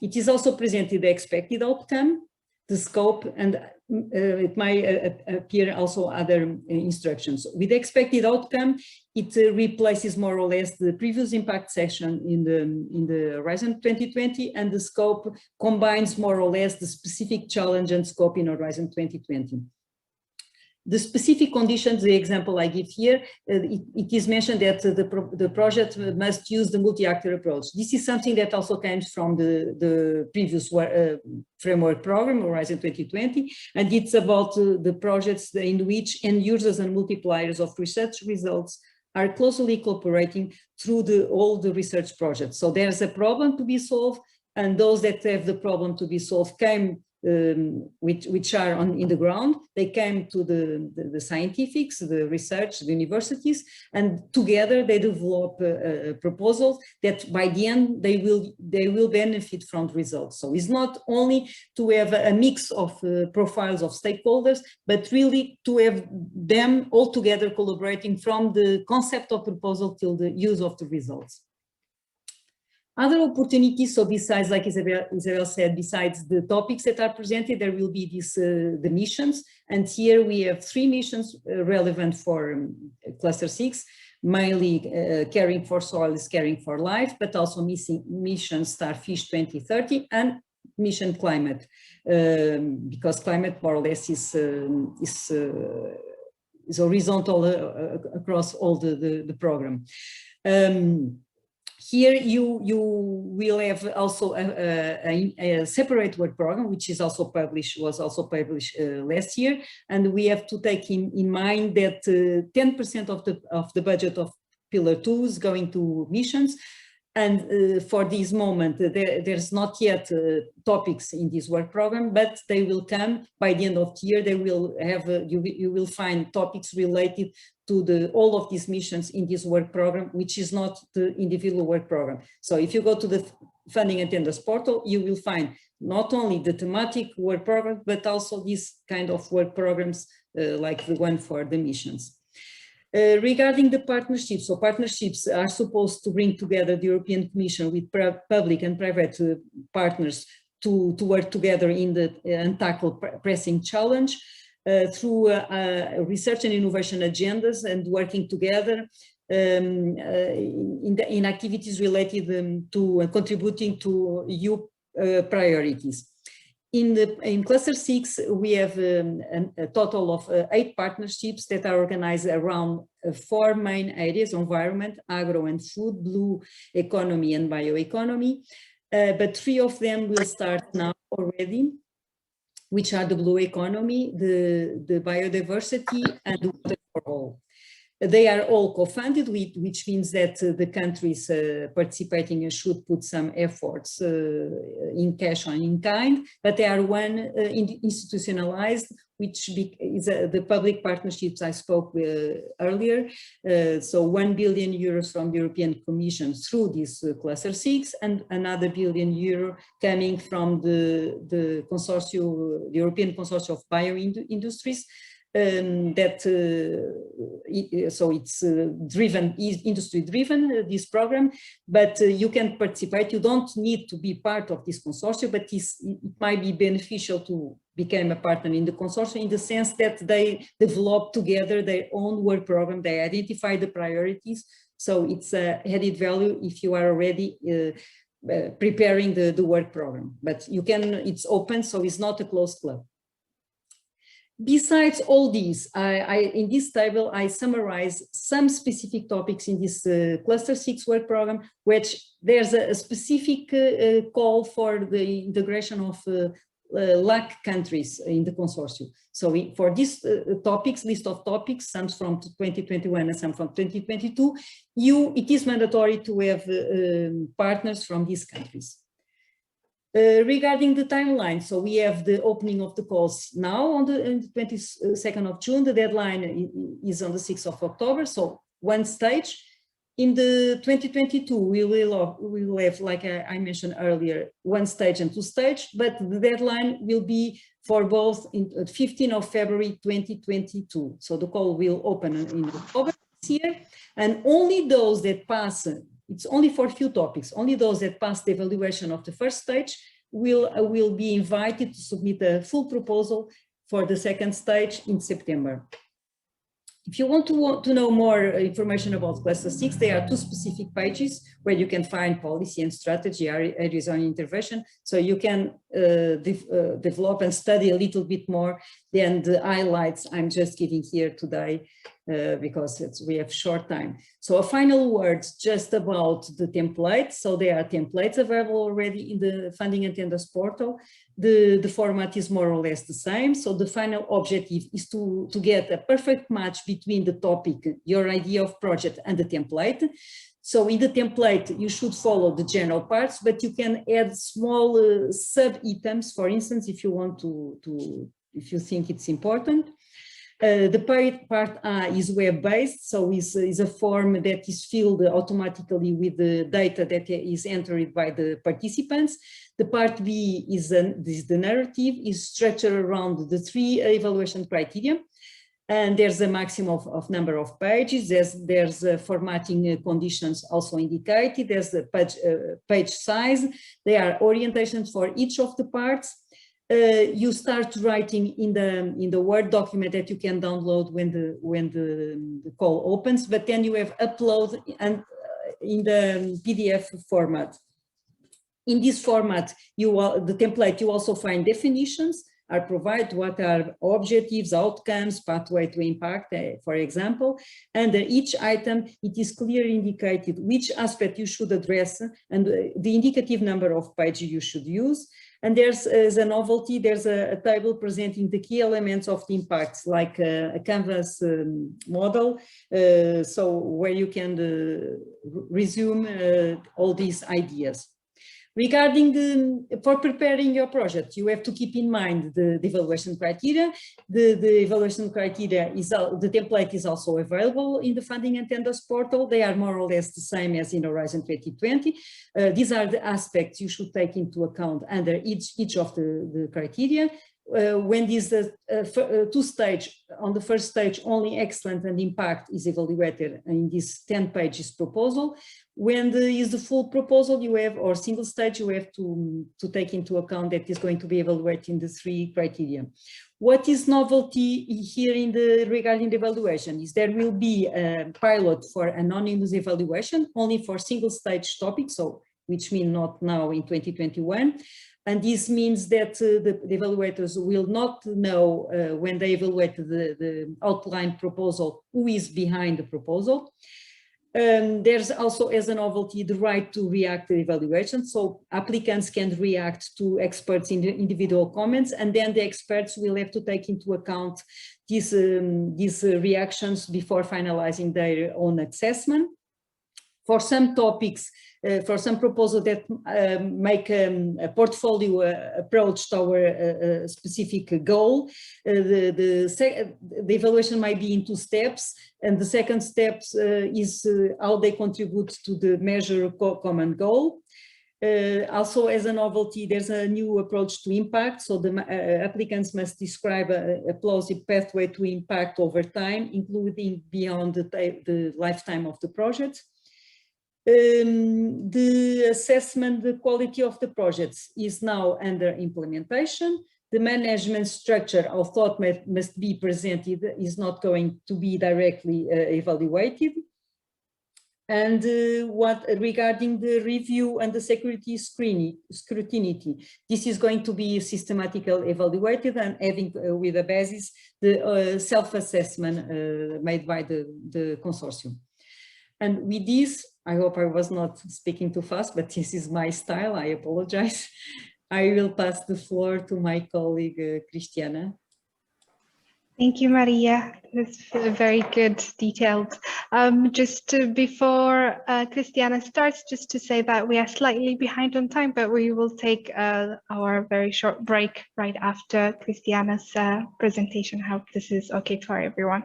It is also presented the expected outcome, the scope, and it might appear also other instructions. With the expected outcome, it replaces more or less the previous impact section in the Horizon 2020, and the scope combines more or less the specific challenge and scope in Horizon 2020. The specific conditions, the example I give here, it is mentioned that the project must use the multi-actor approach. This is something that also comes from the previous framework program, Horizon 2020, and it's about the projects in which end users and multipliers of research results are closely cooperating through all the research projects. So there's a problem to be solved, and those that have the problem to be solved came which are in the ground, they came to the scientifics, the research, the universities, and together they develop proposals that by the end they will benefit from the results. So it's not only to have a mix of profiles of stakeholders, but really to have them all together collaborating from the concept of proposal till the use of the results. Other opportunities, so besides, like Isabel said, besides the topics that are presented, there will be the missions. And here we have 3 missions relevant for Cluster 6, mainly Caring for Soil is Caring for Life, but also mission Starfish 2030 and mission Climate, because climate more or less is horizontal across all the program. Here you will have also a separate work program, which was also published last year, and we have to take in mind that 10% of the budget of Pillar 2 is going to missions. And for this moment, there's not yet topics in this work program, but they will come by the end of the year. They will have you will find topics related to all of these missions in this work program, which is not the individual work program. So if you go to the Funding and Tenders portal, you will find not only the thematic work program, but also these kind of work programs like the one for the missions. Regarding the partnerships, so partnerships are supposed to bring together the European Commission with public and private partners to work together in the Untitled Pressing Challenge through research and innovation agendas and working together in activities related to contributing to EU priorities. In Cluster 6, we have a total of 8 partnerships that are organized around 4 main areas: environment, agro and food, blue economy and bioeconomy. But 3 of them will start now already, which are the blue economy, the biodiversity, and the water for all. They are all co-funded, which means that the countries participating should put some efforts in cash or in kind, but they are institutionalized, which is the public partnerships I spoke earlier. So 1 billion euros from the European Commission through this Cluster 6, and another €1 billion coming from the consortium, the European Consortium of Bioindustries. So it's driven, industry driven, this program, but you can participate. You don't need to be part of this consortium, but it might be beneficial to become a partner in the consortium in the sense that they develop together their own work program, they identify the priorities. So it's a added value if you are already preparing the work program, but you can, it's open, so it's not a closed club. Besides all these, in this table, I summarize some specific topics in this Cluster 6 work program, which there's a specific call for the integration of LAC countries in the consortium. So for these topics, list of topics, some from 2021 and some from 2022, it is mandatory to have partners from these countries. Regarding the timeline, so we have the opening of the calls now on the 22nd of June. The deadline is on the 6th of October. So one stage. In the 2022, we will have, like I mentioned earlier, one stage and two stage, but the deadline will be for both in 15th of February 2022. So the call will open in October this year, and only those that pass, it's only for a few topics, only those that pass the evaluation of the first stage will be invited to submit a full proposal for the second stage in September. If you want to know more information about Cluster 6, there are two specific pages where you can find policy and strategy, areas on intervention. So you can develop and study a little bit more than the highlights I'm just giving here today, because we have short time. So a final word just about the templates. So there are templates available already in the Funding and Tenders portal. The format is more or less the same. So the final objective is to get a perfect match between the topic, your idea of project, and the template. So in the template, you should follow the general parts, but you can add small sub-items, for instance, if you want if you think it's important. The part A is web-based, so is a form that is filled automatically with the data that is entered by the participants. The part B is the narrative, is structured around the 3 evaluation criteria. And there's a maximum of number of pages. There's formatting conditions also indicated. There's the page size. There are orientations for each of the parts. You start writing in the Word document that you can download when the call opens, but then you have upload and in the PDF format. In this format, the template, you also find definitions are provided, what are objectives, outcomes, pathway to impact, for example. And each item, it is clearly indicated which aspect you should address and the indicative number of pages you should use. And there's, as a novelty, there's a table presenting the key elements of the impacts, like a Canvas model, so where you can resume all these ideas. Regarding for preparing your project, you have to keep in mind the evaluation criteria. The evaluation criteria the template is also available in the Funding and Tenders portal. They are more or less the same as in Horizon 2020. These are the aspects you should take into account under each of the criteria. When this two-stage, on the first stage, only excellent and impact is evaluated in this 10 pages proposal. When there is the full proposal you have, or single stage, you have to take into account that is going to be evaluated in the 3 criteria. What is novelty here regarding the evaluation is there will be a pilot for anonymous evaluation only for single stage topics, so which means not now in 2021. And this means that the evaluators will not know when they evaluate the outline proposal who is behind the proposal. There's also, as a novelty, the right to react to evaluation. So applicants can react to experts in the individual comments, and then the experts will have to take into account these reactions before finalizing their own assessment. For some topics, for some proposals that make a portfolio approach toward a specific goal, the evaluation might be in 2 steps, and the second step is how they contribute to the measure common goal. Also, as a novelty, there's a new approach to impact. So the applicants must describe a plausible pathway to impact over time, including beyond the lifetime of the project. The assessment, the quality of the projects is now under implementation. The management structure of thought must be presented, is not going to be directly evaluated. And what regarding the review and the security scrutiny, this is going to be systematically evaluated and having with a basis the self-assessment made by the consortium. And with this, I hope I was not speaking too fast, but this is my style, I apologize. I will pass the floor to my colleague, Cristiana. Thank you, Maria. That's very good, detailed. Before Cristiana starts, just to say that we are slightly behind on time, but we will take our very short break right after Cristiana's presentation. I hope this is okay for everyone.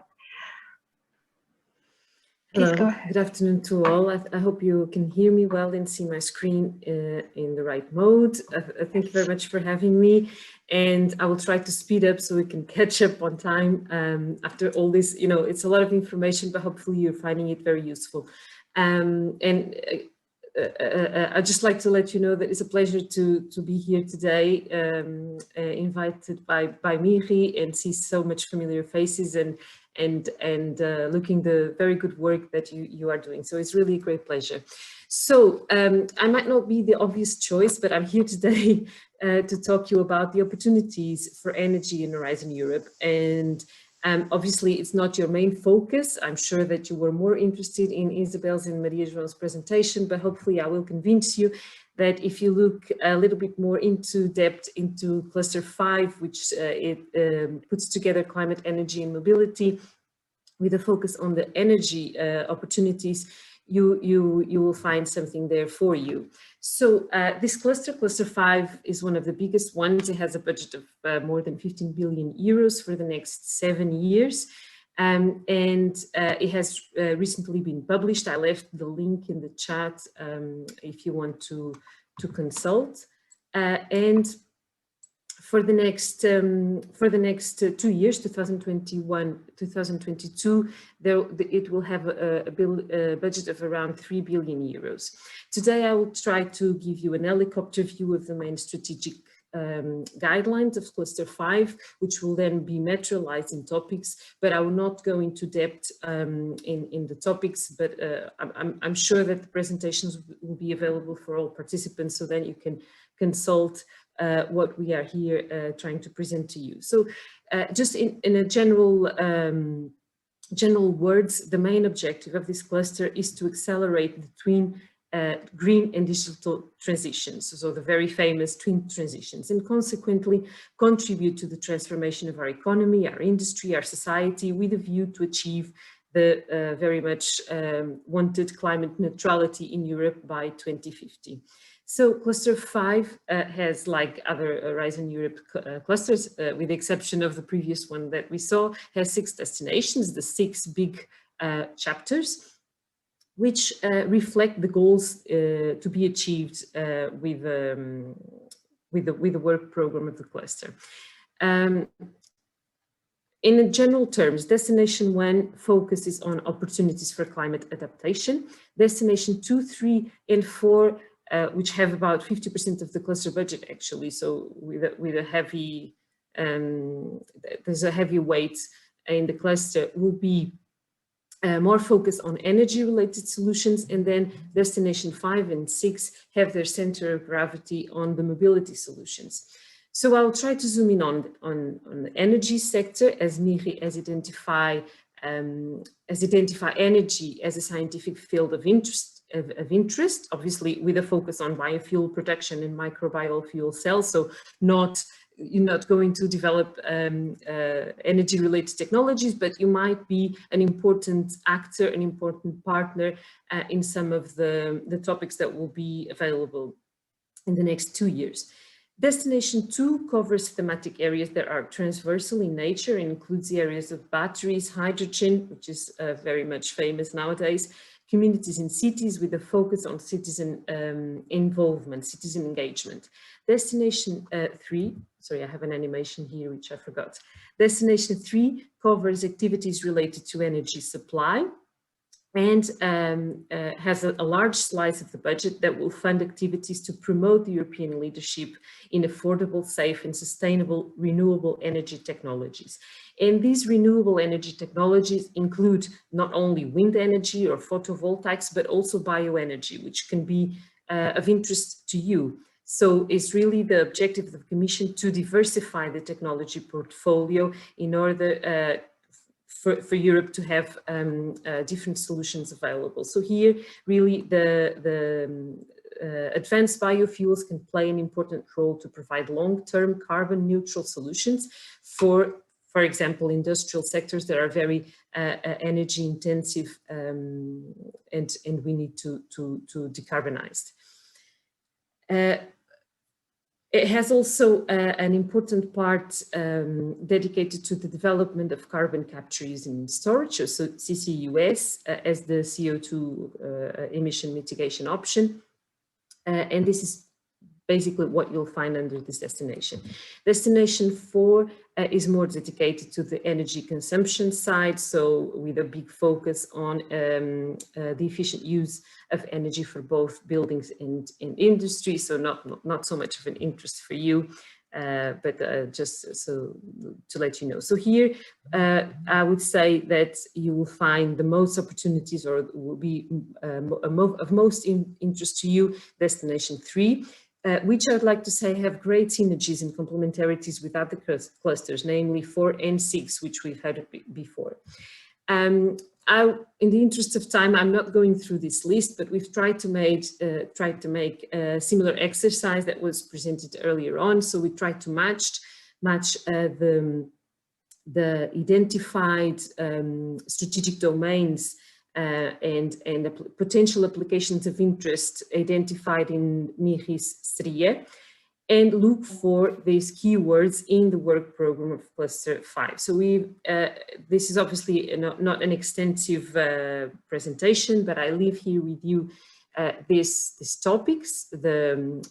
Please go ahead. Good afternoon to all. I hope you can hear me well and see my screen in the right mode. Thank you very much for having me. And I will try to speed up so we can catch up on time after all this. You know, it's a lot of information, but hopefully you're finding it very useful. I'd just like to let you know that it's a pleasure to be here today, invited by MIRRI, and see so much familiar faces and looking the very good work that you are doing. So it's really a great pleasure. So I might not be the obvious choice, but I'm here today to talk to you about the opportunities for energy in Horizon Europe. And obviously it's not your main focus. I'm sure that you were more interested in Isabel's and Maria João's presentation, but hopefully I will convince you that if you look a little bit more into depth into cluster 5, which puts together climate, energy and mobility with a focus on the energy opportunities, you will find something there for you. So this cluster 5, is one of the biggest ones. It has a budget of more than 15 billion euros for the next 7 years. It has recently been published. I left the link in the chat if you want to consult. And for the next 2 years, 2021, 2022, it will have a budget of around 3 billion euros. Today, I will try to give you an helicopter view of the main strategic guidelines of cluster 5, which will then be materialized in topics, but I will not go into depth in the topics, but I'm sure that the presentations will be available for all participants, so then you can consult what we are here trying to present to you. So just in a general words, the main objective of this cluster is to accelerate the twin green and digital transitions, so the very famous twin transitions, and consequently contribute to the transformation of our economy, our industry, our society, with a view to achieve the very much wanted climate neutrality in Europe by 2050. So cluster 5 has, like other Horizon Europe clusters, with the exception of the previous one that we saw, has 6 destinations, the 6 big chapters, which reflect the goals to be achieved with the work program of the cluster. In general terms, Destination 1 focuses on opportunities for climate adaptation. Destination 2, 3, and 4, which have about 50% of the cluster budget actually, so with a heavy, there's a heavy weight in the cluster, will be more focused on energy-related solutions, and then Destination 5 and 6 have their center of gravity on the mobility solutions. So I'll try to zoom in on the energy sector, as MIRRI has identified energy as a scientific field of interest, obviously with a focus on biofuel production and microbial fuel cells. So you're not going to develop energy-related technologies, but you might be an important actor, an important partner in some of the topics that will be available in the next 2 years. Destination 2 covers thematic areas that are transversal in nature and includes the areas of batteries, hydrogen, which is very much famous nowadays, communities in cities with a focus on citizen involvement, citizen engagement. Destination 3, sorry, I have an animation here, which I forgot. Destination 3 covers activities related to energy supply. and has a large slice of the budget that will fund activities to promote the European leadership in affordable, safe and sustainable renewable energy technologies. And these renewable energy technologies include not only wind energy or photovoltaics, but also bioenergy, which can be of interest to you. So it's really the objective of the Commission to diversify the technology portfolio in order for Europe to have different solutions available. So here, really, the advanced biofuels can play an important role to provide long-term carbon neutral solutions for example, industrial sectors that are very energy intensive and we need to decarbonize. It has also an important part dedicated to the development of carbon capture using storage, so CCUS as the CO2 emission mitigation option. And this is basically what you'll find under this destination. Destination 4 is more dedicated to the energy consumption side, so with a big focus on the efficient use of energy for both buildings and industry, so not so much of an interest for you, but just so to let you know. So here, I would say that you will find the most opportunities, or will be of most interest to you, Destination 3, which I'd like to say have great synergies and complementarities with other clusters, namely 4 and 6, which we've had before. In the interest of time, I'm not going through this list, but we've tried to make a similar exercise that was presented earlier on. So we tried to match the identified strategic domains and potential applications of interest identified in MIRRI SRIA, and look for these keywords in the work program of Cluster 5. So this is obviously not an extensive presentation, but I leave here with you these topics. You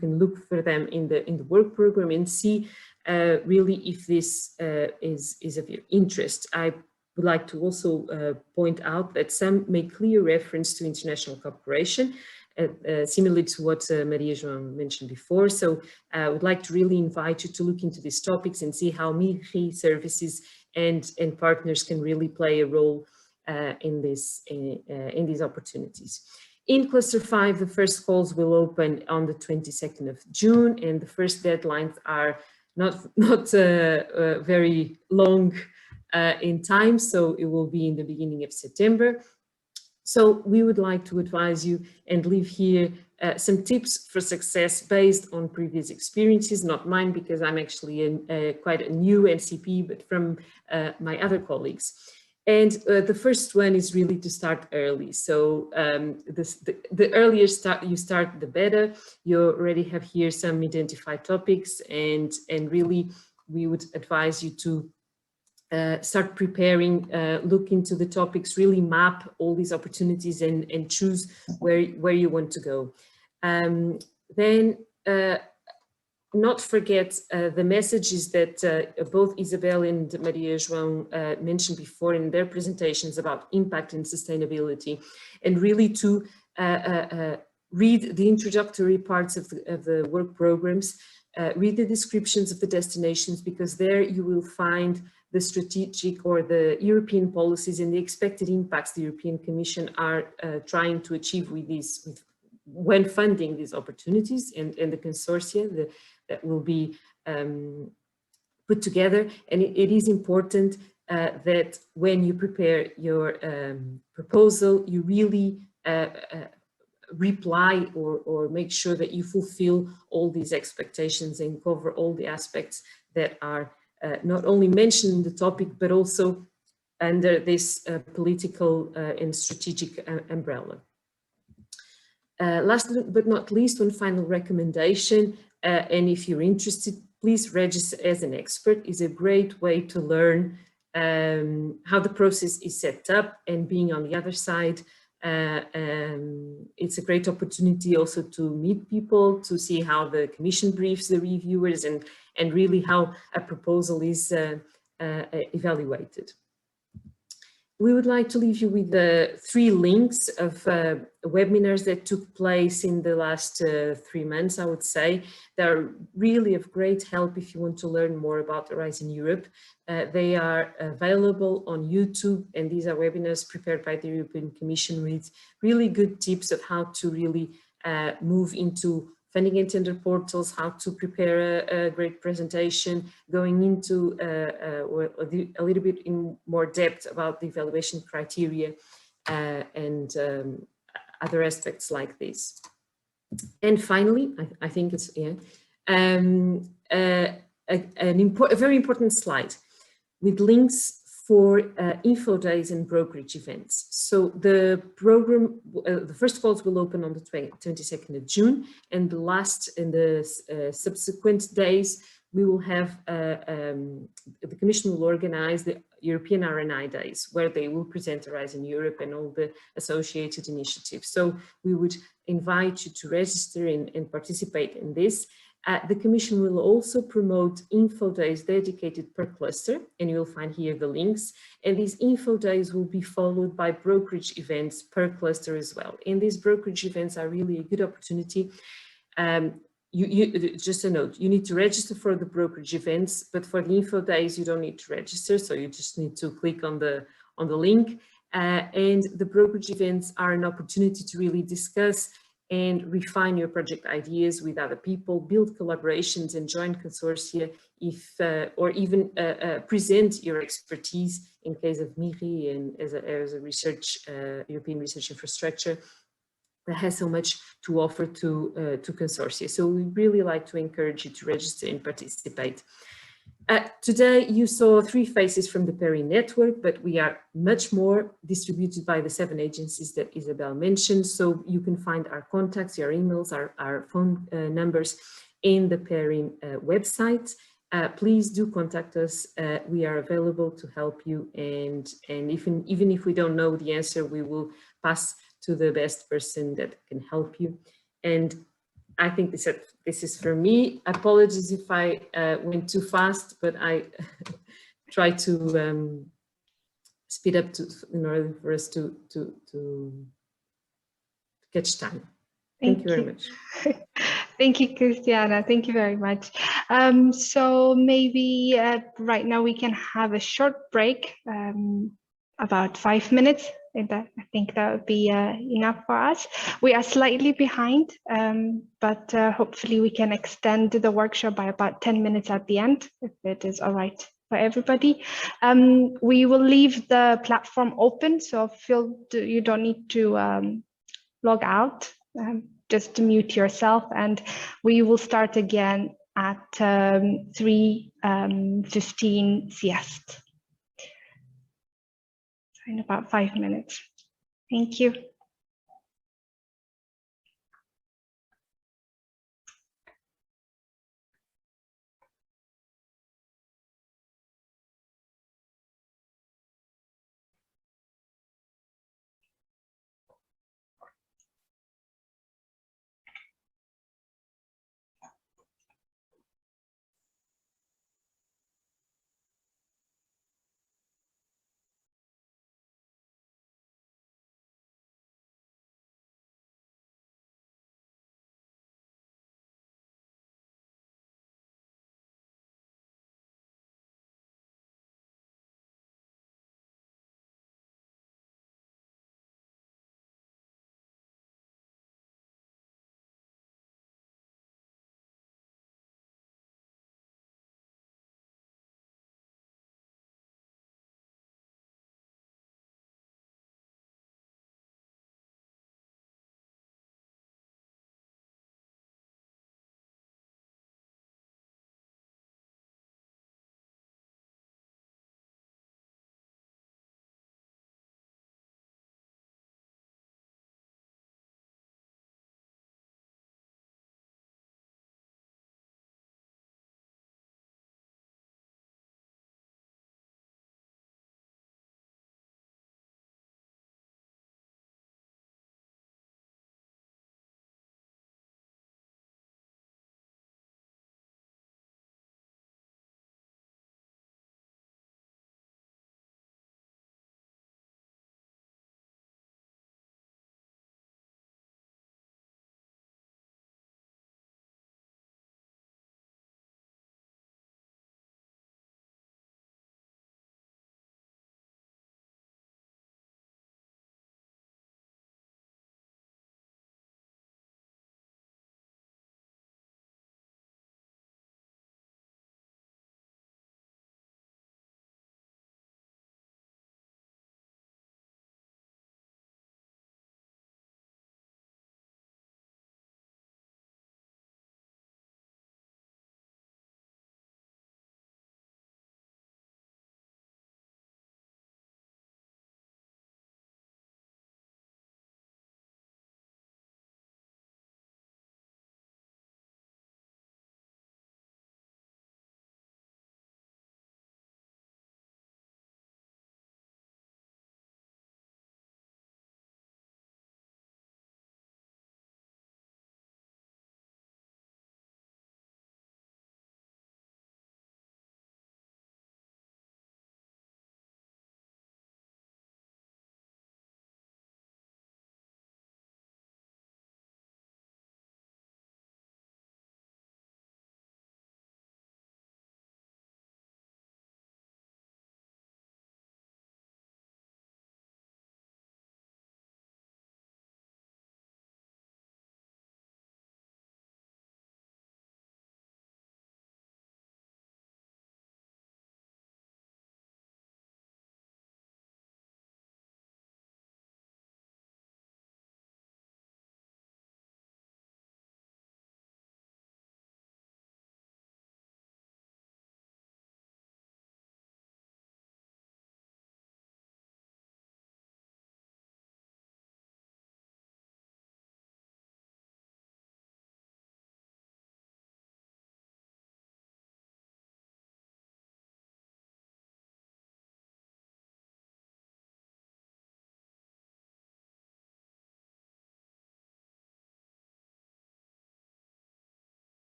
can look for them in the work program and see really if this is of your interest. I would like to also point out that some make clear reference to international cooperation, similarly to what Maria João mentioned before. So I would like to really invite you to look into these topics and see how MIRRI services and partners can really play a role in these opportunities. In Cluster 5, the first calls will open on the 22nd of June, and the first deadlines are not very long in time, so it will be in the beginning of September. So we would like to advise you and leave here some tips for success based on previous experiences, not mine because I'm actually quite a new NCP, but from my other colleagues. And the first one is really to start early. So the earlier you start, the better. You already have here some identified topics, and really we would advise you to start preparing, look into the topics, really map all these opportunities and choose where you want to go. Then not forget the messages that both Isabel and Maria João mentioned before in their presentations about impact and sustainability, and really to read the introductory parts of the work programs, read the descriptions of the destinations, because there you will find the strategic or the European policies and the expected impacts the European Commission are trying to achieve with these, when funding these opportunities and the consortia that will be put together. And it is important that when you prepare your proposal, you really reply or make sure that you fulfill all these expectations and cover all the aspects that are not only mentioned in the topic, but also under this political and strategic umbrella. Last but not least, one final recommendation, and if you're interested, please register as an expert. Is a great way to learn how the process is set up, and being on the other side, it's a great opportunity also to meet people, to see how the Commission briefs the reviewers, and really how a proposal is evaluated. we would like to leave you with the 3 links of webinars that took place in the last 3 months, I would say. They're really of great help if you want to learn more about Horizon Europe. They are available on YouTube, and these are webinars prepared by the European Commission with really good tips of how to really move into funding and tender portals, how to prepare a great presentation, going into a little bit in more depth about the evaluation criteria and other aspects like this. And finally, I think it's a very important slide with links for info days and brokerage events. So the program, the first calls will open on the 22nd of June, and the last in the subsequent days, we will have, the Commission will organize the European R&I days, where they will present Horizon Europe and all the associated initiatives. So we would invite you to register and participate in this. The Commission will also promote info days dedicated per cluster, and you'll find here the links. And these info days will be followed by brokerage events per cluster as well. And these brokerage events are really a good opportunity. Just a note, you need to register for the brokerage events, but for the info days, you don't need to register. So you just need to click on the link. And the brokerage events are an opportunity to really discuss and refine your project ideas with other people, build collaborations and join consortia, or even present your expertise in case of MIRRI and as a research, European research infrastructure that has so much to offer to consortia. So we really like to encourage you to register and participate. Today you saw 3 faces from the PERIN network, but we are much more distributed by the 7 agencies that Isabel mentioned. So you can find our contacts, your emails, our phone numbers in the PERIN website. Please do contact us. We are available to help you, and even if we don't know the answer, we will pass to the best person that can help you. And I think this is for me. Apologies if I went too fast, but I try to speed up in order for us to catch time. Thank you very much. Thank you, Christiana. Thank you very much. So maybe right now we can have a short break, about 5 minutes. I think that would be enough for us. We are slightly behind, but hopefully we can extend the workshop by about 10 minutes at the end, if it is all right for everybody. We will leave the platform open, so you don't need to log out, just to mute yourself, and we will start again at 3:15 siest. In about 5 minutes. Thank you.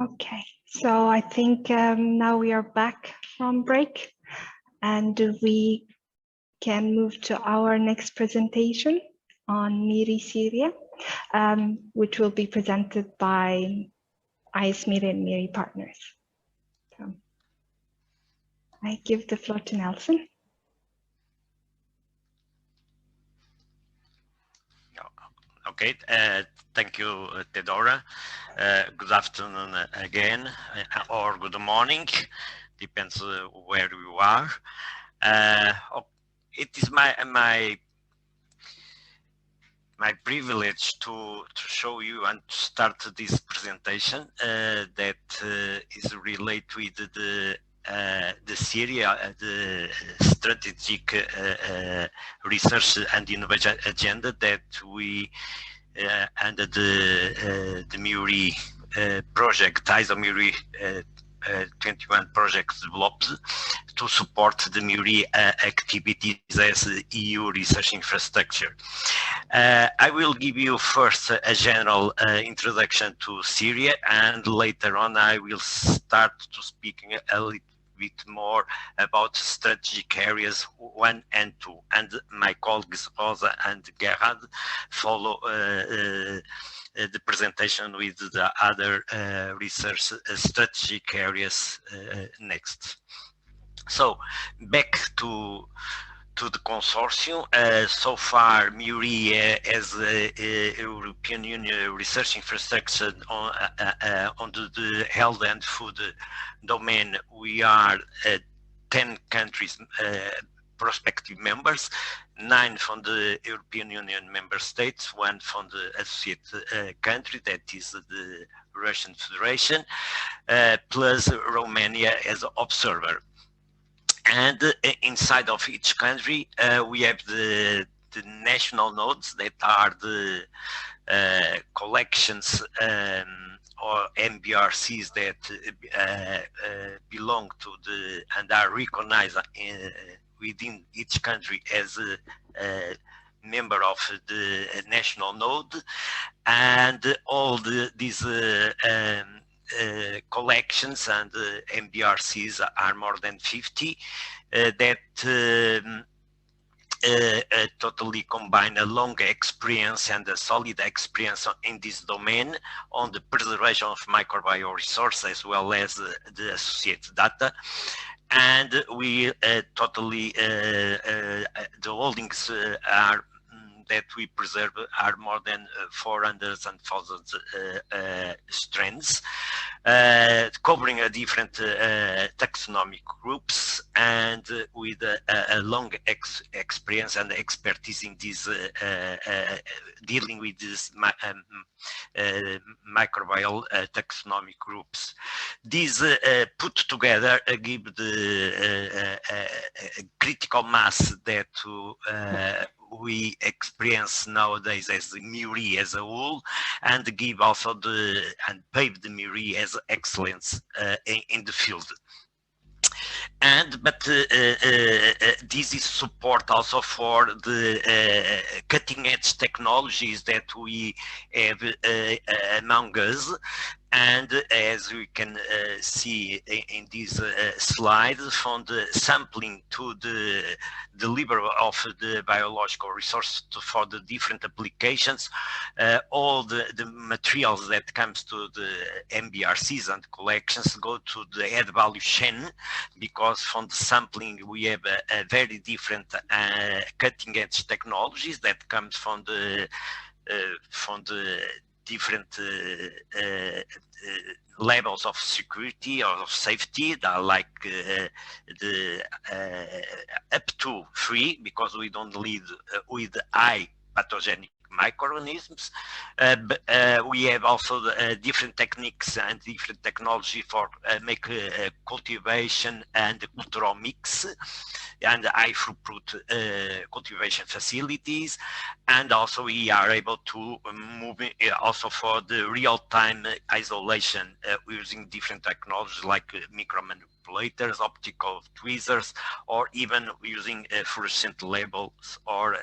Okay, so I think now we are back from break and we can move to our next presentation on MIRRI SRIA, which will be presented by ISMIRRI and MIRRI partners. So I give the floor to Nelson. Okay, thank you, Theodora. Good afternoon again, or good morning, depends where you are. It is my privilege to show you and to start this presentation that is related with the Syria, the strategic research and innovation agenda that we under the MIRRI project, MIRRI 21 project developed to support the MIRRI activities as EU research infrastructure. I will give you first a general introduction to Syria, and later on I will start to speak a little bit more about strategic areas 1 and 2, and my colleagues Rosa and Gerhard follow the presentation with the other research strategic areas next. So back to the consortium. So far, MIRRI as a European Union research infrastructure on the health and food domain, we are 10 countries prospective members, 9 from the European Union member states, 1 from the associate country, that is the Russian Federation, plus Romania as observer. And inside of each country, we have the national nodes that are the collections or MBRCs that belong to the and are recognized within each country as a member of the national node, and all these collections and MBRCs are more than 50 that totally combine a long experience and a solid experience in this domain on the preservation of microbial resources as well as the associated data. And we totally, the holdings are that we preserve are more than 400,000 strands, covering a different taxonomic groups, and with a long experience and expertise in this dealing with this microbial taxonomic groups. These put together give the critical mass that we experience nowadays as MIRRI as a whole, and give also and pave the MIRRI as excellence in the field. But this is support also for the cutting edge technologies that we have among us. And as we can see in this slide, from the sampling to the delivery of the biological resource for the different applications, all the materials that comes to the MBRCs and collections go to the add value chain, because from the sampling we have a very different cutting edge technologies that comes from the different levels of security or of safety that are like the up to 3, because we don't lead with high pathogenic microorganisms. We have also different techniques and different technology for make cultivation and cultural mix and high throughput cultivation facilities. And also we are able to move also for the real-time isolation using different technologies like micromanipulators, optical tweezers, or even using fluorescent labels or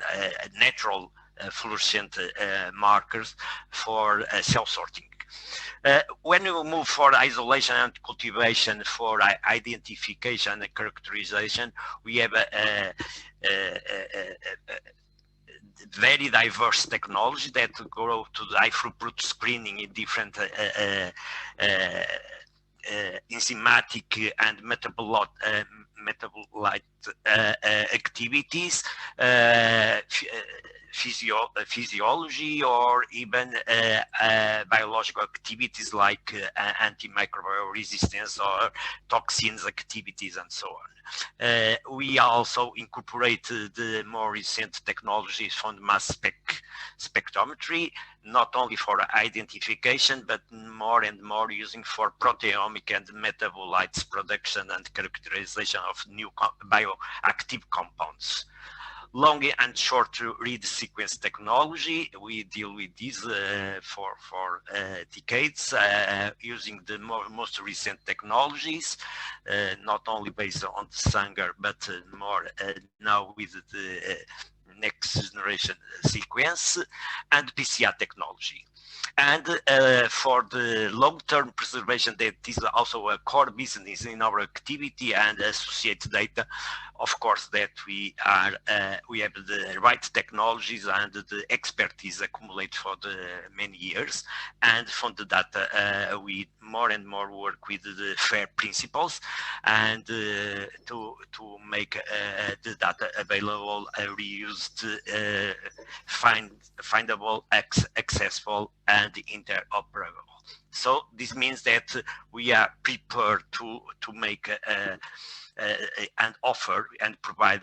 natural fluorescent markers for cell sorting. When we move for isolation and cultivation for identification and characterization, we have a very diverse technology that go to the high throughput screening in different enzymatic and metabolite activities, physiology, or even biological activities like antimicrobial resistance or toxins activities and so on. We also incorporate the more recent technologies from mass spectrometry, not only for identification, but more and more using for proteomic and metabolites production and characterization of new bioactive compounds. Long and short read sequence technology, we deal with this for decades using the most recent technologies, not only based on the Sanger, but more now with the next generation sequence and PCR technology. And for the long-term preservation, that is also a core business in our activity and associated data. Of course, that we have the right technologies and the expertise accumulated for the many years. And from the data, we more and more work with the FAIR principles and to make the data available, reused, findable, accessible, and interoperable. So this means that we are prepared to make and offer and provide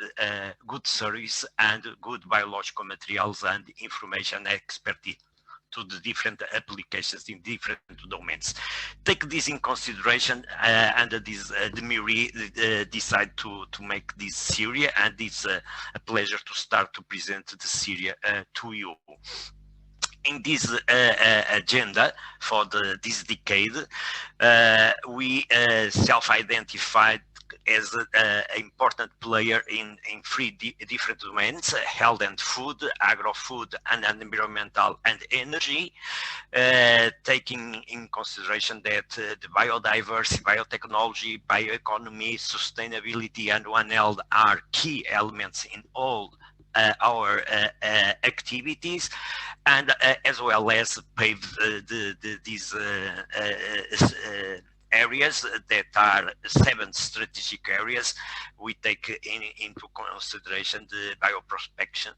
good service and good biological materials and information expertise to the different applications in different domains. Take this in consideration, and this, the MIRRI decide to make this series, and it's a pleasure to start to present the series to you. In this agenda for this decade, we self-identified as an important player in three different domains: health and food, agro-food, and environmental and energy, taking in consideration that the biodiversity, biotechnology, bioeconomy, sustainability, and One Health are key elements in all our activities, and as well as pave these areas that are 7 strategic areas. We take into consideration the bioprospection,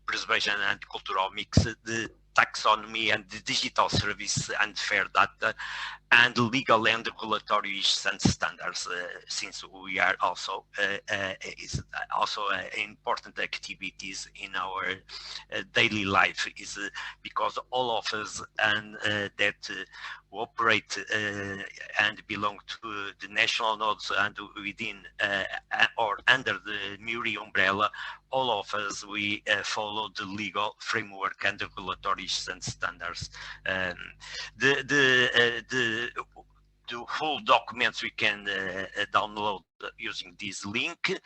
preservation and cultural mix, the taxonomy and the digital service and fair data, and legal and regulatory and standards, since we are also is also important activities in our daily life, is because all of us and that operate and belong to the national nodes and within or under the MIRRI umbrella, all of us, we follow the legal framework and regulatory and standards. The whole documents we can download using this link,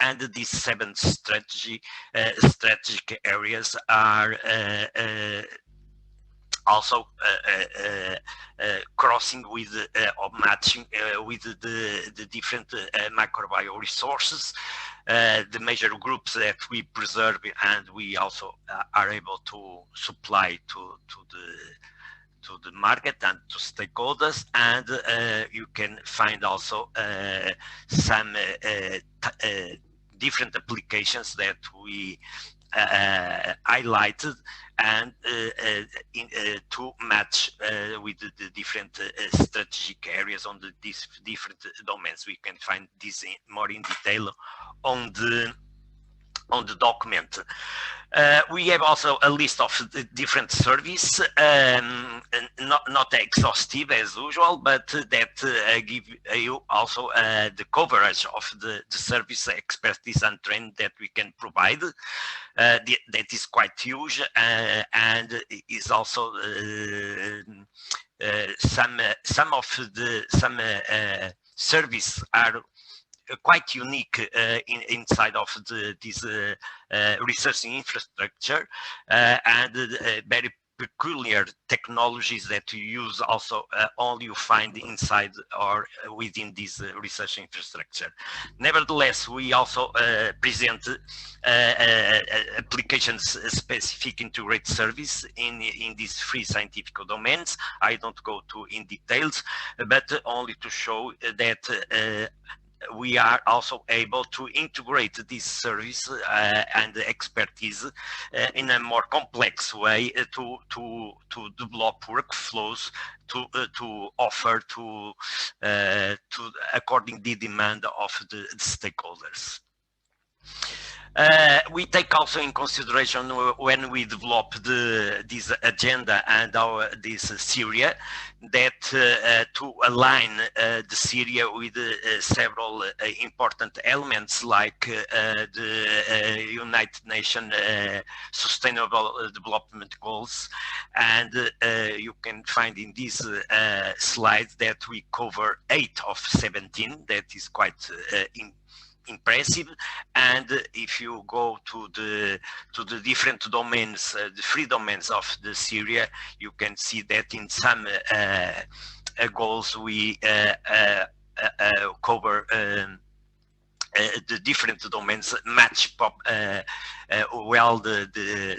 and these 7 strategic areas are also crossing with or matching with the different microbial resources, the major groups that we preserve, and we also are able to supply to the market and to stakeholders. And you can find also some different applications that we highlighted, and to match with the different strategic areas on these different domains. We can find this more in detail on the document. We have also a list of the different services, not exhaustive as usual, but that give you also the coverage of the service expertise and training that we can provide. That is quite huge, and is also some service are quite unique inside of this research infrastructure, and very peculiar technologies that you use also only you find inside or within this research infrastructure. Nevertheless, we also present applications specific integrated service in these three scientific domains. I don't go in details, but only to show that we are also able to integrate this service and expertise in a more complex way to develop workflows to offer to according the demand of the stakeholders. We take also in consideration when we develop this agenda and this Syria that to align the Syria with several important elements like the United Nations Sustainable Development Goals, and you can find in these slides that we cover 8 of 17. That is quite impressive. And if you go to the different domains, the 3 domains of the Syria, you can see that in some goals we cover the different domains match well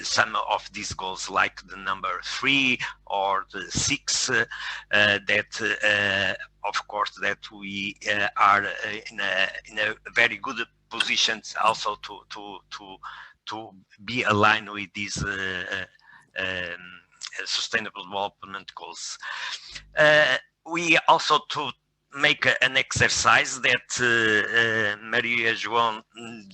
some of these goals, like the number 3 or the 6 that of course that we are in a very good position also to be aligned with these sustainable development goals. We also to make an exercise that Maria João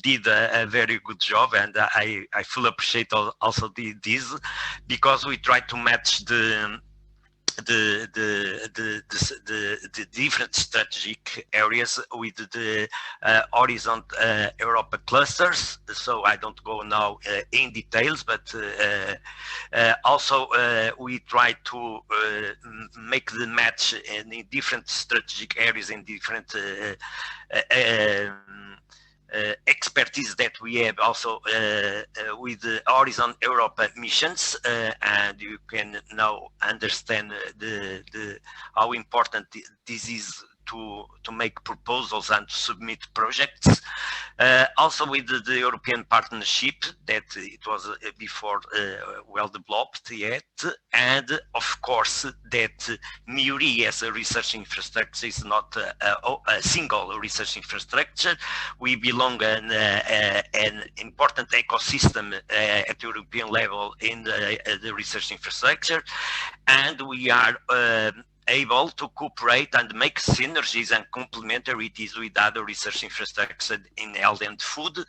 did a very good job, and I fully appreciate also this, because we try to match the different strategic areas with the Horizon Europa clusters. So I don't go now in details, but also we try to make the match in different strategic areas in different expertise that we have also with the Horizon Europa missions, and you can now understand how important this is to make proposals and to submit projects. Also with the European partnership, that it was before well developed yet, and of course that MIRRI as a research infrastructure is not a single research infrastructure. We belong in an important ecosystem at European level in the research infrastructure, and we are able to cooperate and make synergies and complementarities with other research infrastructure in health and food,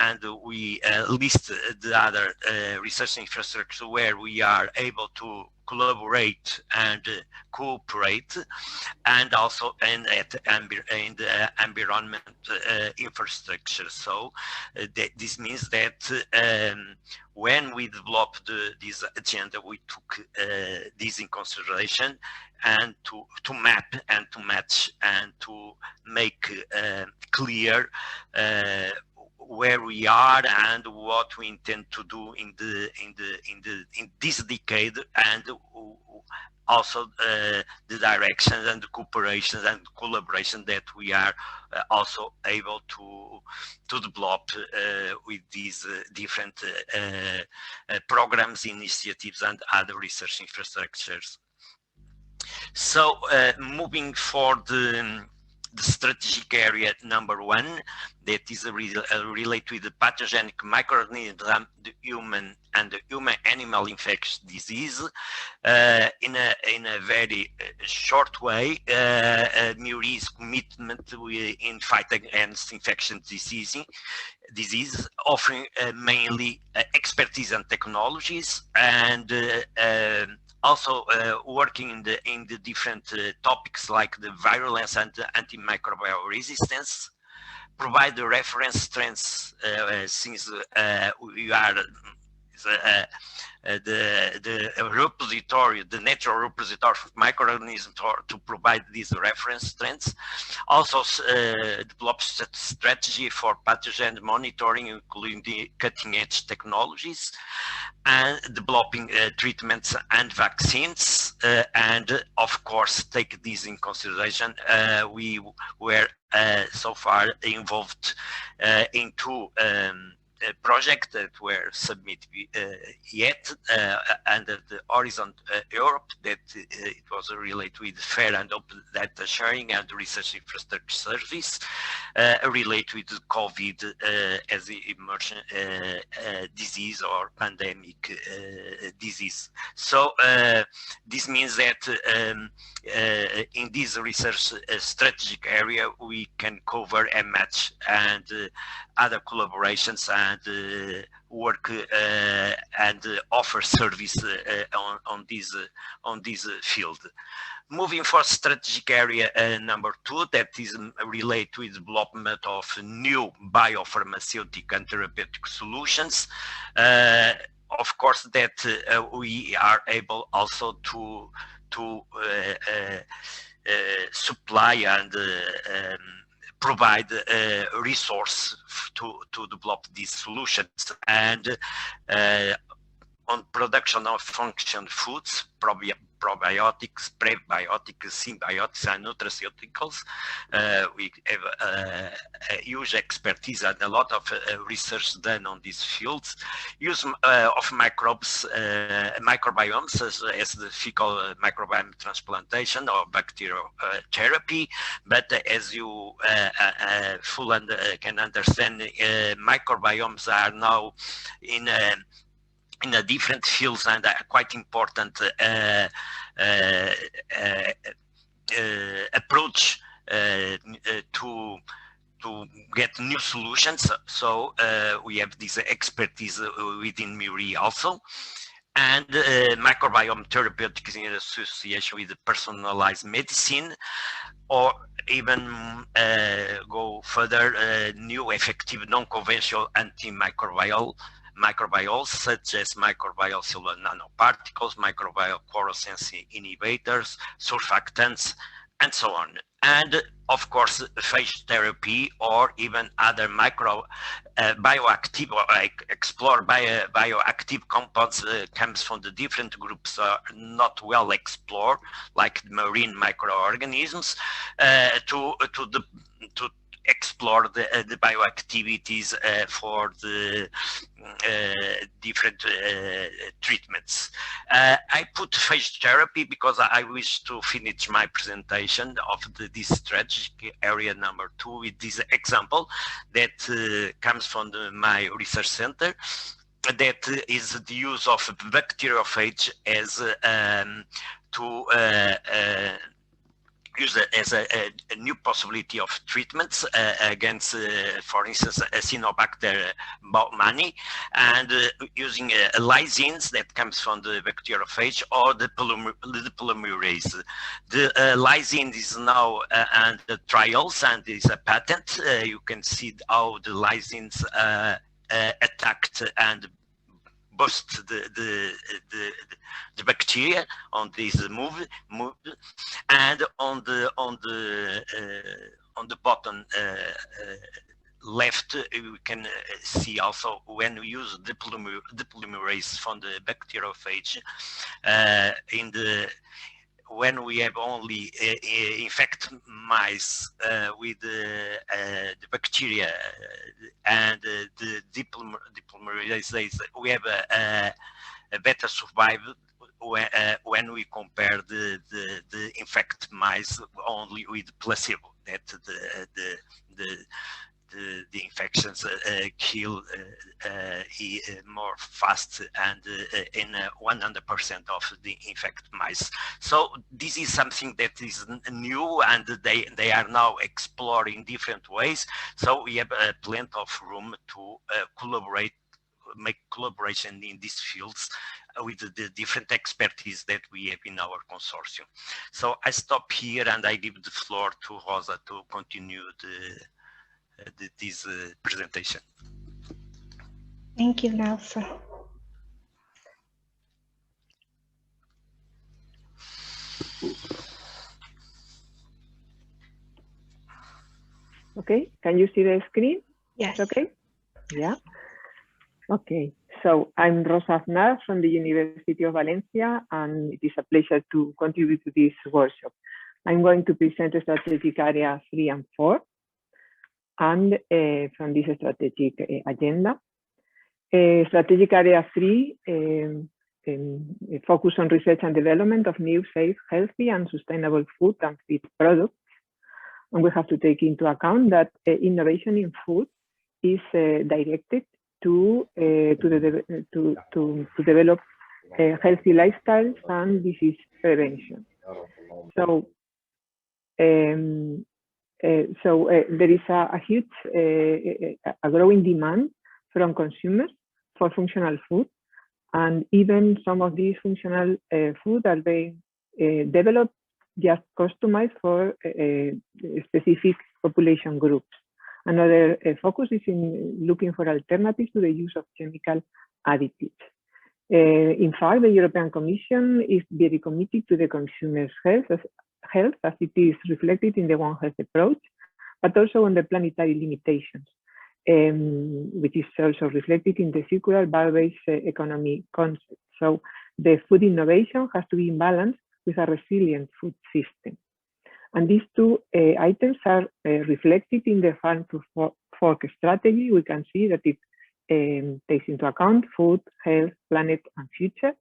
and we list the other research infrastructure where we are able to collaborate and cooperate, and also in the environment infrastructure. So this means that when we developed this agenda, we took this in consideration, and to map and to match and to make clear where we are and what we intend to do in this decade, and also the directions and the cooperations and collaboration that we are also able to develop with these different programs, initiatives, and other research infrastructures. So moving for the strategic area number 1, that is related with the pathogenic microorganism, the human and the human-animal infectious disease. In a very short way, MIRRI's commitment in fight against infectious disease, offering mainly expertise and technologies, and also working in the different topics like the virulence and the antimicrobial resistance, provide the reference strengths since we are the repository, the natural repository of microorganisms to provide these reference trends. Also develops a strategy for pathogen monitoring, including the cutting edge technologies, and developing treatments and vaccines. And of course, take this in consideration. We were so far involved in two projects that were submitted yet under the Horizon Europe, that it was related with fair and open data sharing and research infrastructure service related with COVID as the emerging disease or pandemic disease. So this means that in this research strategic area we can cover and match and other collaborations and work and offer service on this field. Moving for strategic area number 2, that is related to the development of new biopharmaceutic and therapeutic solutions. Of course, that we are able also to supply and provide resource to develop these solutions. And on production of functional foods, probiotics, prebiotics, symbiotics, and nutraceuticals, we have a huge expertise and a lot of research done on these fields. Use of microbes, microbiomes as the fecal microbiome transplantation or bacterial therapy. But as you fully can understand, microbiomes are now in a different fields and are quite important approach to get new solutions. So we have this expertise within MIRRI also. And microbiome therapeutics in association with personalized medicine, or even go further, new effective non-conventional antimicrobials such as microbial cellular nanoparticles, microbial fluorescence inhibitors, surfactants, and so on. And of course, phage therapy or even other bioactive or explore bioactive compounds comes from the different groups not well explored, like marine microorganisms, to explore the bioactivities for the different treatments. I put phage therapy because I wish to finish my presentation of this strategic area number 2 with this example that comes from my research center. That is the use of bacteriophage as use it as a new possibility of treatments against, for instance, Acinetobacter baumannii, and using lysines that comes from the bacteriophage or the polymerase. The lysine is now under trials and is a patent. You can see how the lysines attacked and boost the bacteria on this move, and on the bottom left we can see also when we use the polymerase from the bacteriophage when we have only infect mice with the bacteria and the polymerase, we have a better survival when we compare the infect mice only with placebo. That the infections kill more fast and in 100% of the infected mice. So this is something that is new, and they are now exploring different ways. So we have plenty of room to make collaboration in these fields with the different expertise that we have in our consortium. So I stop here and I give the floor to Rosa to continue this presentation. Thank you, Nelson. food. Okay, can you see the screen? Yes. Okay, yeah. Okay, so I'm Rosa Aznar from the University of Valencia, and it is a pleasure to contribute to this workshop. I'm going to present strategic area 3 and 4, and from this strategic agenda. Strategic area 3 focus on research and development of new, safe, healthy, and sustainable food and feed products. And we have to take into account that innovation in food is directed to develop healthy lifestyles and disease prevention. So, there is a huge, a growing demand from consumers for functional food, and even some of these functional food are being developed just customized for specific population groups. Another focus is in looking for alternatives to the use of chemical additives. In fact, the European Commission is very committed to the consumer's health as it is reflected in the One Health approach, but also on the planetary limitations, which is also reflected in the circular value-based economy concept. So the food innovation has to be in balance with a resilient food system. And these two items are reflected in the Farm to Fork strategy. We can see that it takes into account food, health, planet, and future,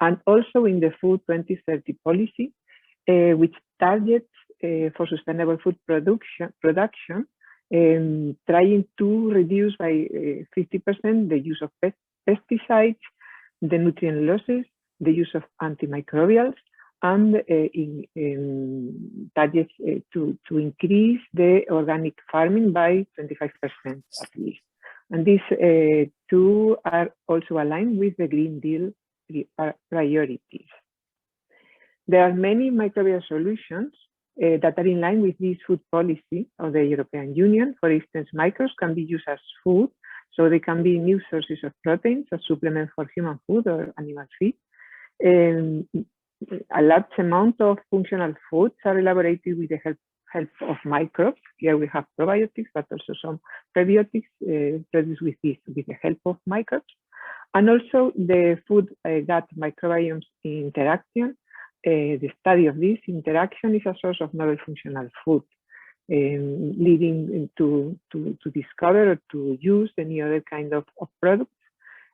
and also in the Food 2030 policy, which targets for sustainable food production, trying to reduce by 50% the use of pesticides, the nutrient losses, the use of antimicrobials, and targets to increase the organic farming by 25% at least. And these two are also aligned with the Green Deal priorities. There are many microbial solutions that are in line with this food policy of the European Union. For instance, microbes can be used as food, so they can be new sources of proteins, a supplement for human food or animal feed. A large amount of functional foods are elaborated with the help of microbes. Here we have probiotics, but also some prebiotics produced with the help of microbes. And also the food-gut microbiomes interaction. The study of this interaction is a source of novel functional food, leading to discover or to use any other kind of products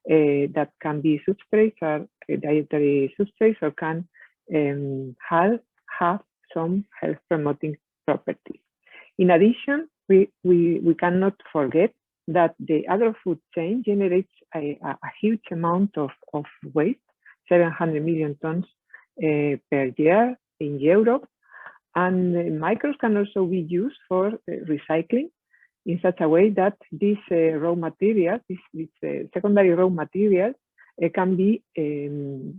that can be substrates or dietary substrates, or can have some health promoting properties. In addition, we cannot forget that the agro-food chain generates a huge amount of waste, 700 million tons per year in Europe, and microbes can also be used for recycling in such a way that these raw materials, these secondary raw materials, can be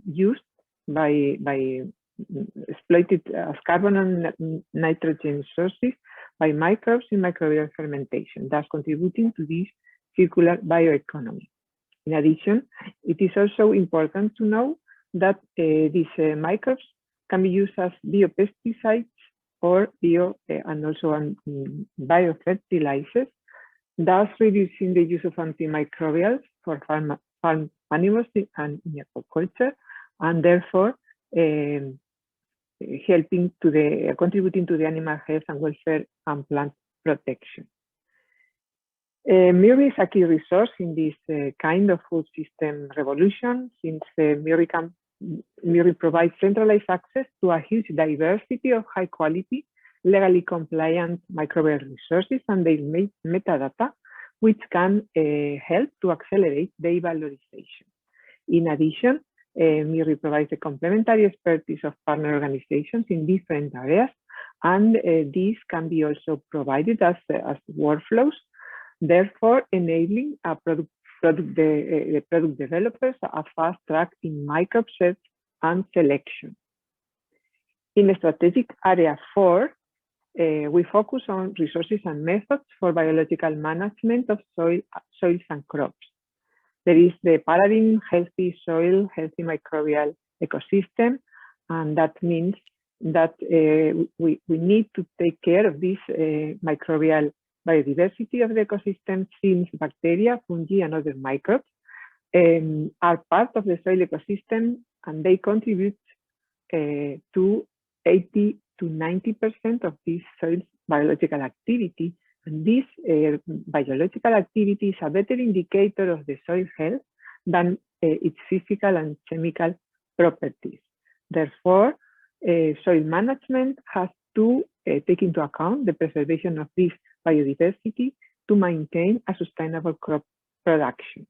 used by exploited as carbon and nitrogen sources by microbes in microbial fermentation, thus contributing to this circular bioeconomy. In addition, it is also important to know that these microbes can be used as biopesticides or and also biofertilizers, thus reducing the use of antimicrobials for farm animals and in aquaculture, and therefore contributing to the animal health and welfare and plant protection. MIRRI is a key resource in this kind of food system revolution, since MIRRI provides centralized access to a huge diversity of high quality, legally compliant microbial resources and their metadata, which can help to accelerate their valorization. In addition, MIRRI provides a complementary expertise of partner organizations in different areas, and these can be also provided as workflows, therefore enabling product developers a fast track in microbe search and selection. In the strategic area 4, we focus on resources and methods for biological management of soils and crops. There is the paradigm healthy soil, healthy microbial ecosystem, and that means that we need to take care of this microbial biodiversity of the ecosystem, since bacteria, fungi, and other microbes are part of the soil ecosystem, and they contribute to 80 to 90% of this soil's biological activity. And this biological activity is a better indicator of the soil health than its physical and chemical properties. Therefore, soil management has to take into account the preservation of this biodiversity to maintain a sustainable crop production.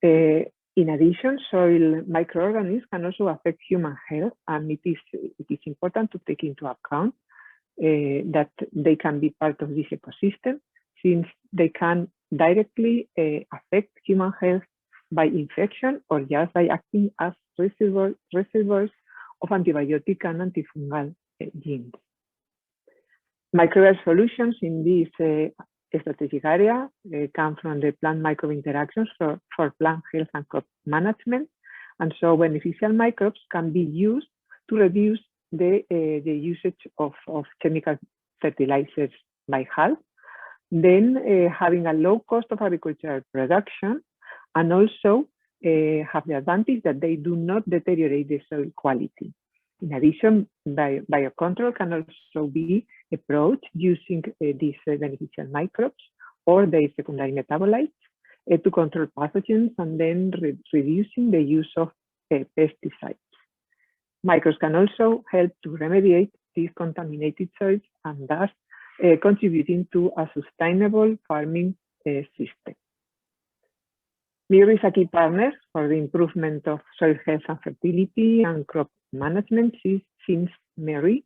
In addition, soil microorganisms can also affect human health, and it is important to take into account that they can be part of this ecosystem, since they can directly affect human health by infection or just by acting as reservoirs of antibiotic and antifungal genes. Microbial solutions in this strategic area come from the plant microbe interactions for plant health and crop management. And so beneficial microbes can be used to reduce the usage of chemical fertilizers by half, then having a low cost of agricultural production, and also have the advantage that they do not deteriorate the soil quality. In addition, biocontrol can also be approached using these beneficial microbes or their secondary metabolites to control pathogens, and then reducing the use of pesticides. Microbes can also help to remediate these contaminated soils, and thus contributing to a sustainable farming system. MIRRI is a key partner for the improvement of soil health and fertility and crop management, since MIRRI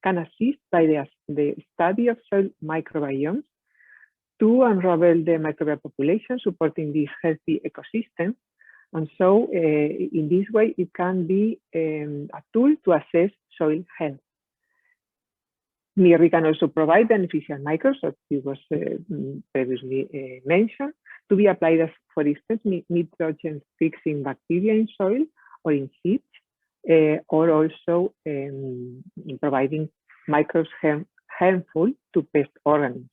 can assist by the study of soil microbiomes to unravel the microbial population supporting this healthy ecosystem. And so in this way, it can be a tool to assess soil health. MIRRI can also provide beneficial microbes, as it was previously mentioned, to be applied as, for instance, nitrogen fixing bacteria in soil or in seeds, or also in providing microbes harmful to pest organisms.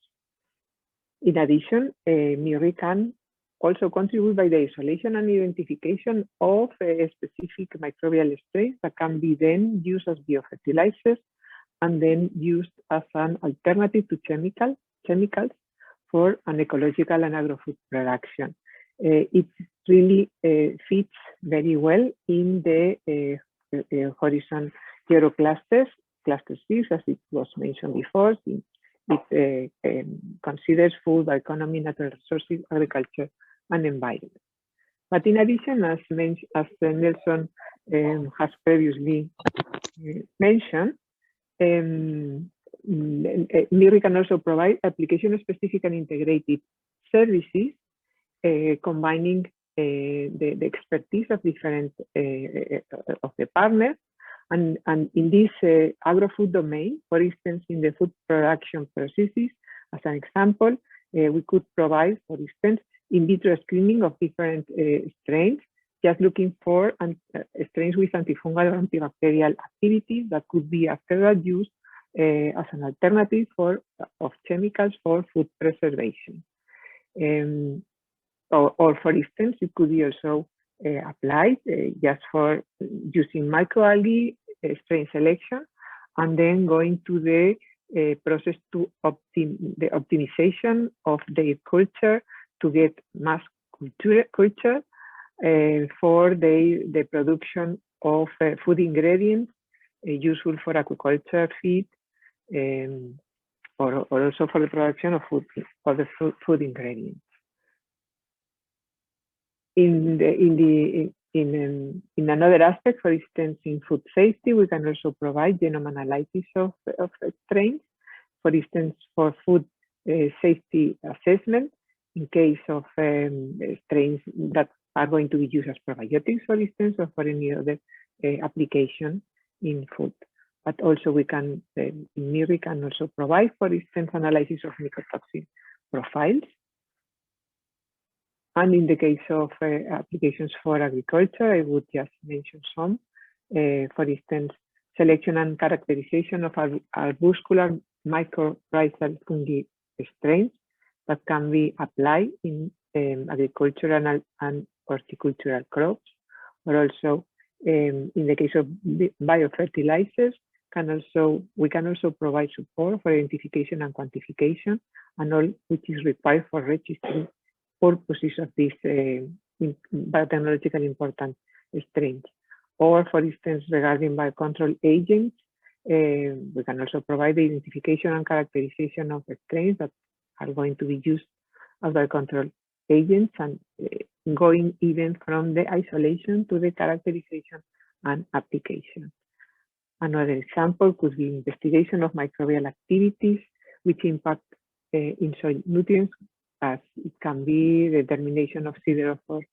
In addition, MIRRI can also contribute by the isolation and identification of specific microbial strains that can be then used as biofertilizers and then used as an alternative to chemicals for an ecological and agro-food production. It really fits very well in the Horizon Euro clusters, cluster 6, as it was mentioned before. It considers food, bioeconomy, natural resources, agriculture, and environment. But in addition, as Nelson has previously mentioned, MIRRI can also provide application-specific and integrated services, combining the expertise of different of the partners. And in this agro-food domain, for instance, in the food production processes, as an example, we could provide, for instance, in vitro screening of different strains, just looking for strains with antifungal or antibacterial activities that could be after that used as an alternative of chemicals for food preservation. Or for instance, it could be also applied just for using microalgae strain selection, and then going to the process to the optimization of their culture to get mass culture for the production of food ingredients useful for aquaculture, feed, or also for the production of food ingredients. In another aspect, for instance, in food safety, we can also provide genome analysis of strains, for instance, for food safety assessment in case of strains that are going to be used as probiotics, for instance, or for any other application in food. But also we can, MIRRI can also provide, for instance, analysis of mycotoxin profiles. And in the case of applications for agriculture, I would just mention some, for instance, selection and characterization of arbuscular mycorrhizal fungi strains that can be applied in agricultural and horticultural crops, or also in the case of biofertilizers, we can also provide support for identification and quantification, and all which is required for registering purposes of these biotechnologically important strains. Or, for instance, regarding biocontrol agents, we can also provide the identification and characterization of strains that are going to be used as biocontrol agents, and going even from the isolation to the characterization and application. Another example could be investigation of microbial activities which impact in soil nutrients, as it can be the determination of siderophore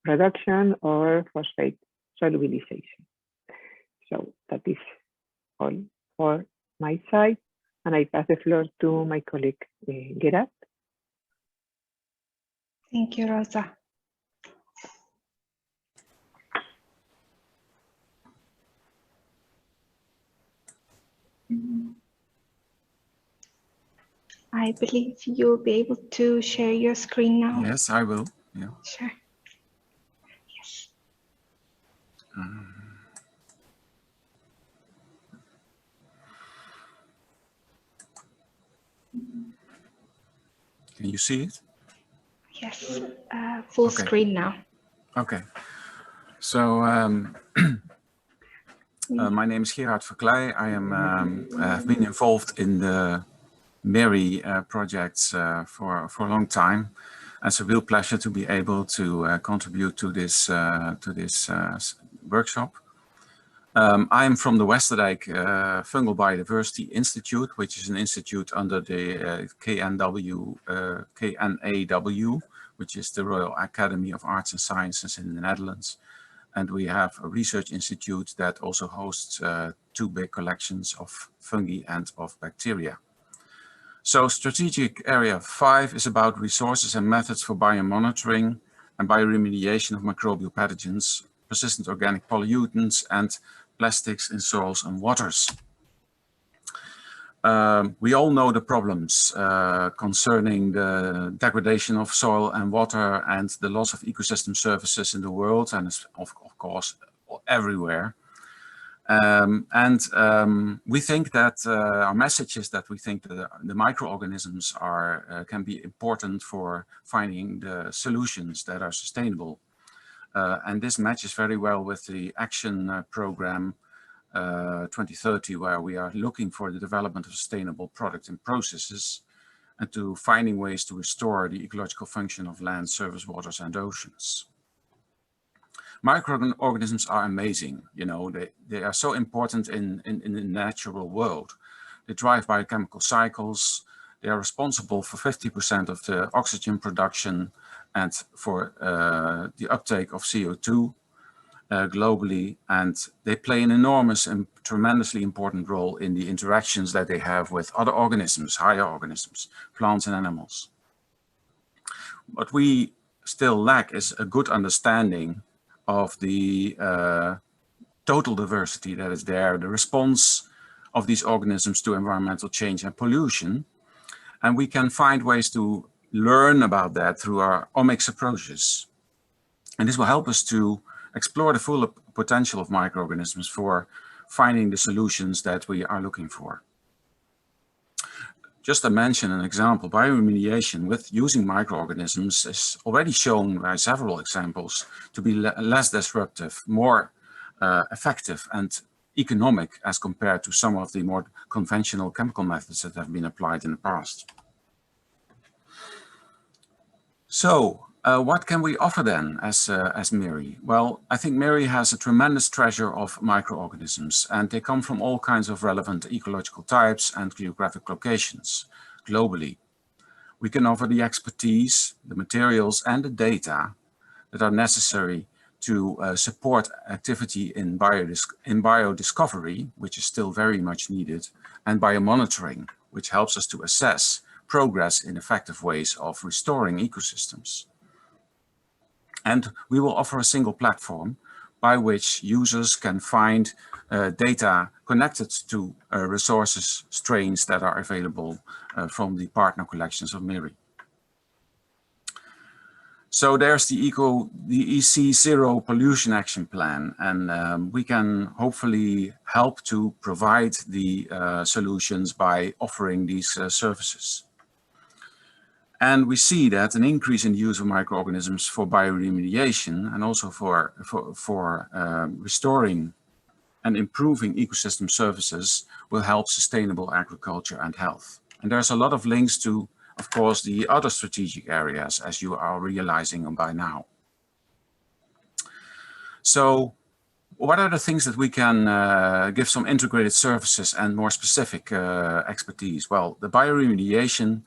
production or phosphate solubilization. So that is all for my side, and I pass the floor to my colleague Gerard. Thank you, Rosa. I believe you'll be able to share your screen now. Yes, I will. Yeah. Sure. Yes. Can you see it? Yes, full screen now. Okay. So my name is Gerard Verkleij. I have been involved in the MIRRI projects for a long time. It's a real pleasure to be able to contribute to this workshop. I am from the Westerdijk Fungal Biodiversity Institute, which is an institute under the KNAW, which is the Royal Academy of Arts and Sciences in the Netherlands. And we have a research institute that also hosts two big collections of fungi and of bacteria. So strategic area 5 is about resources and methods for biomonitoring and bioremediation of microbial pathogens, persistent organic pollutants, and plastics in soils and waters. We all know the problems concerning the degradation of soil and water and the loss of ecosystem services in the world, and of course everywhere. We think that our message is that we think that the microorganisms can be important for finding the solutions that are sustainable. And this matches very well with the action program 2030, where we are looking for the development of sustainable products and processes, and to finding ways to restore the ecological function of land, surface waters, and oceans. Microorganisms are amazing. You know, they are so important in the natural world. They drive biochemical cycles. They are responsible for 50% of the oxygen production and for the uptake of CO2 globally. And they play an enormous and tremendously important role in the interactions that they have with other organisms, higher organisms, plants and animals. What we still lack is a good understanding of the total diversity that is there, the response of these organisms to environmental change and pollution. And we can find ways to learn about that through our omics approaches. And this will help us to explore the full potential of microorganisms for finding the solutions that we are looking for. Just to mention an example, bioremediation with using microorganisms is already shown by several examples to be less disruptive, more effective and economic as compared to some of the more conventional chemical methods that have been applied in the past. So what can we offer then as MIRRI? Well, I think MIRRI has a tremendous treasure of microorganisms, and they come from all kinds of relevant ecological types and geographic locations globally. We can offer the expertise, the materials and the data that are necessary to support activity in biodiscovery, which is still very much needed, and biomonitoring, which helps us to assess progress in effective ways of restoring ecosystems. And we will offer a single platform by which users can find data connected to resources strains that are available from the partner collections of MIRRI. So there's the EC Zero Pollution Action Plan, and we can hopefully help to provide the solutions by offering these services. And we see that an increase in the use of microorganisms for bioremediation and also for restoring and improving ecosystem services will help sustainable agriculture and health. And there's a lot of links to, of course, the other strategic areas, as you are realizing by now. So what are the things that we can give some integrated services and more specific expertise? Well, the bioremediation,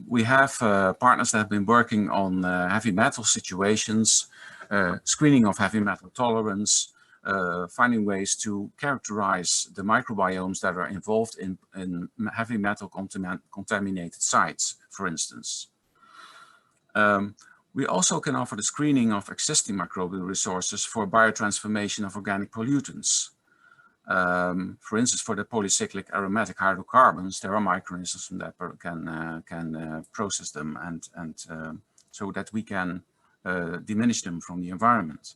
we have partners that have been working on heavy metal situations, screening of heavy metal tolerance, finding ways to characterize the microbiomes that are involved in heavy metal contaminated sites, for instance. We also can offer the screening of existing microbial resources for biotransformation of organic pollutants. For instance, for the polycyclic aromatic hydrocarbons, there are microorganisms that can process them and so that we can diminish them from the environment.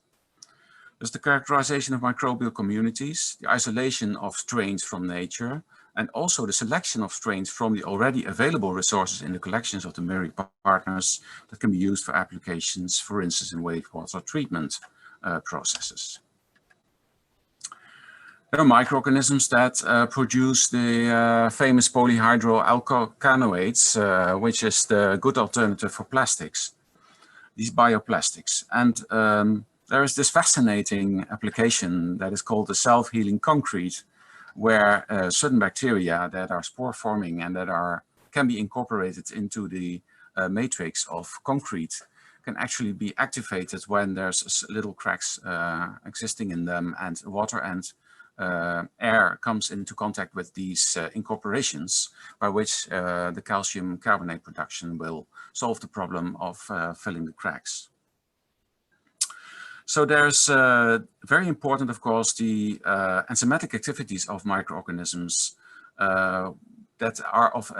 There's the characterization of microbial communities, the isolation of strains from nature, and also the selection of strains from the already available resources in the collections of the MIRRI partners that can be used for applications, for instance, in wastewater treatment processes. There are microorganisms that produce the famous polyhydroalkanoates, which is the good alternative for plastics, these bioplastics. And there is this fascinating application that is called the self-healing concrete, where certain bacteria that are spore forming and that can be incorporated into the matrix of concrete can actually be activated when there's little cracks existing in them, and water and air comes into contact with these incorporations, by which the calcium carbonate production will solve the problem of filling the cracks. So there's very important, of course, the enzymatic activities of microorganisms that are of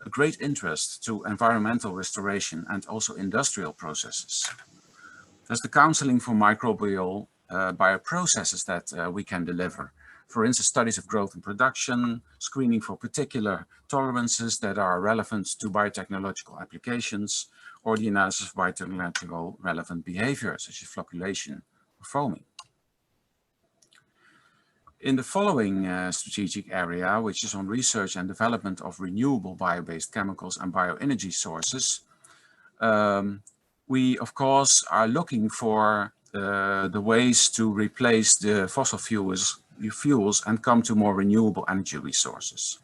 great interest to environmental restoration and also industrial processes. There's the counseling for microbial bioprocesses that we can deliver. For instance, studies of growth and production, screening for particular tolerances that are relevant to biotechnological applications, or the analysis of biotechnological relevant behavior, such as flocculation or foaming. In the following strategic area, which is on research and development of renewable bio-based chemicals and bioenergy sources, we, of course, are looking for the ways to replace the fossil fuels and come to more renewable energy resources.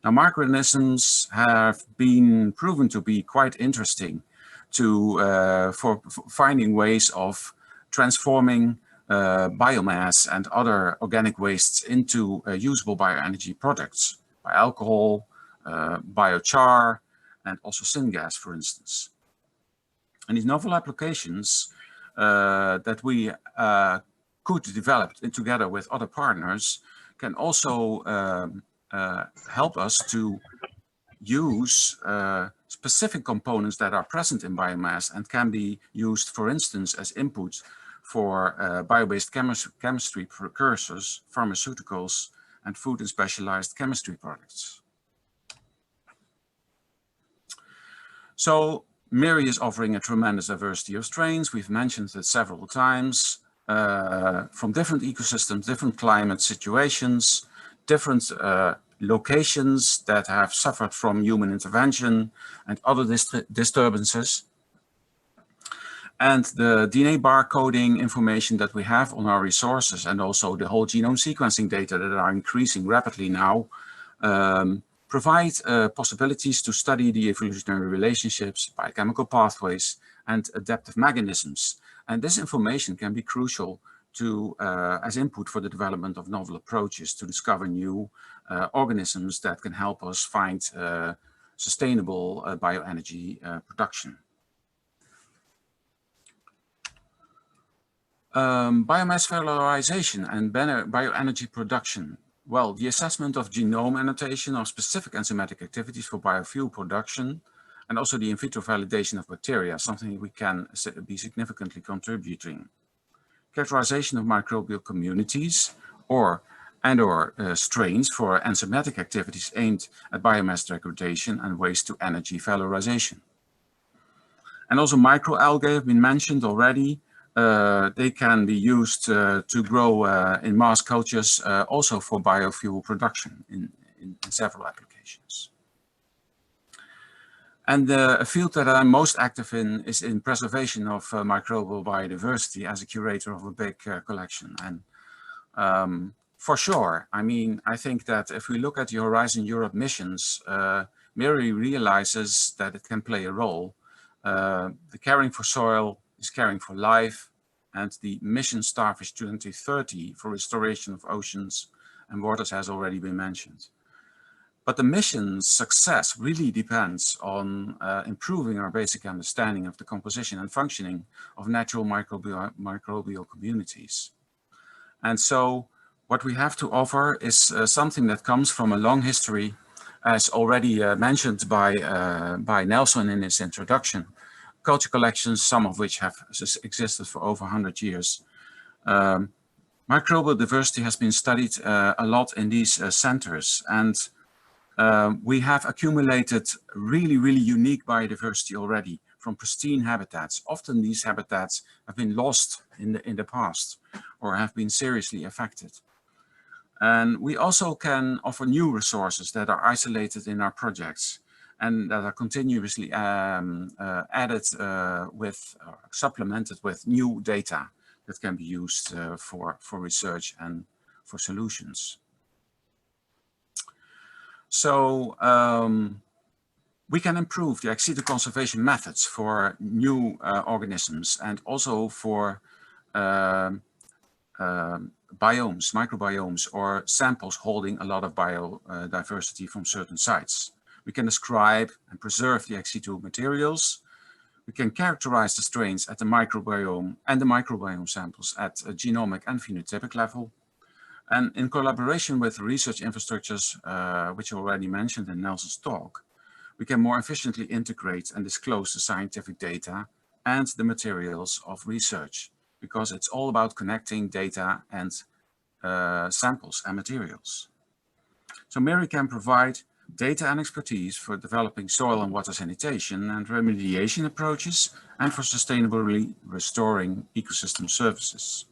Now, microorganisms have been proven to be quite interesting for finding ways of transforming biomass and other organic wastes into usable bioenergy products, bioalcohol, biochar, and also syngas, for instance. And these novel applications that we could develop together with other partners can also help us to use specific components that are present in biomass and can be used, for instance, as input for bio-based chemistry precursors, pharmaceuticals, and food and specialized chemistry products. So MIRRI is offering a tremendous diversity of strains. We've mentioned it several times, from different ecosystems, different climate situations, different locations that have suffered from human intervention and other disturbances. And the DNA barcoding information that we have on our resources, and also the whole genome sequencing data that are increasing rapidly now, provide possibilities to study the evolutionary relationships, biochemical pathways, and adaptive mechanisms. And this information can be crucial to as input for the development of novel approaches to discover new organisms that can help us find sustainable bioenergy production. Biomass valorization and bioenergy production. Well, the assessment of genome annotation of specific enzymatic activities for biofuel production, and also the in vitro validation of bacteria, something we can be significantly contributing. Characterization of microbial communities or strains for enzymatic activities aimed at biomass degradation and waste to energy valorization. And also microalgae have been mentioned already. They can be used to grow in mass cultures, also for biofuel production in several applications. And a field that I'm most active in is in preservation of microbial biodiversity as a curator of a big collection. And for sure, I mean, I think that if we look at the Horizon Europe missions, MIRRI realizes that it can play a role. The caring for soil is caring for life, and the mission Starfish 2030 for restoration of oceans and waters has already been mentioned. But the mission's success really depends on improving our basic understanding of the composition and functioning of natural microbial communities. And so what we have to offer is something that comes from a long history, as already mentioned by Nelson in his introduction. Culture collections, some of which have existed for over 100 years. Microbial diversity has been studied a lot in these centers, and we have accumulated really unique biodiversity already from pristine habitats. Often these habitats have been lost in the past or have been seriously affected. And we also can offer new resources that are isolated in our projects and that are continuously added supplemented with new data that can be used for research and for solutions. So we can improve the ex situ conservation methods for new organisms and also for biomes, microbiomes, or samples holding a lot of biodiversity from certain sites. We can describe and preserve the ex situ materials. We can characterize the strains at the microbiome and the microbiome samples at a genomic and phenotypic level. And in collaboration with research infrastructures, which I already mentioned in Nelson's talk, we can more efficiently integrate and disclose the scientific data and the materials of research, because it's all about connecting data and samples and materials. So MIRRI can provide data and expertise for developing soil and water sanitation and remediation approaches and for sustainably restoring ecosystem services.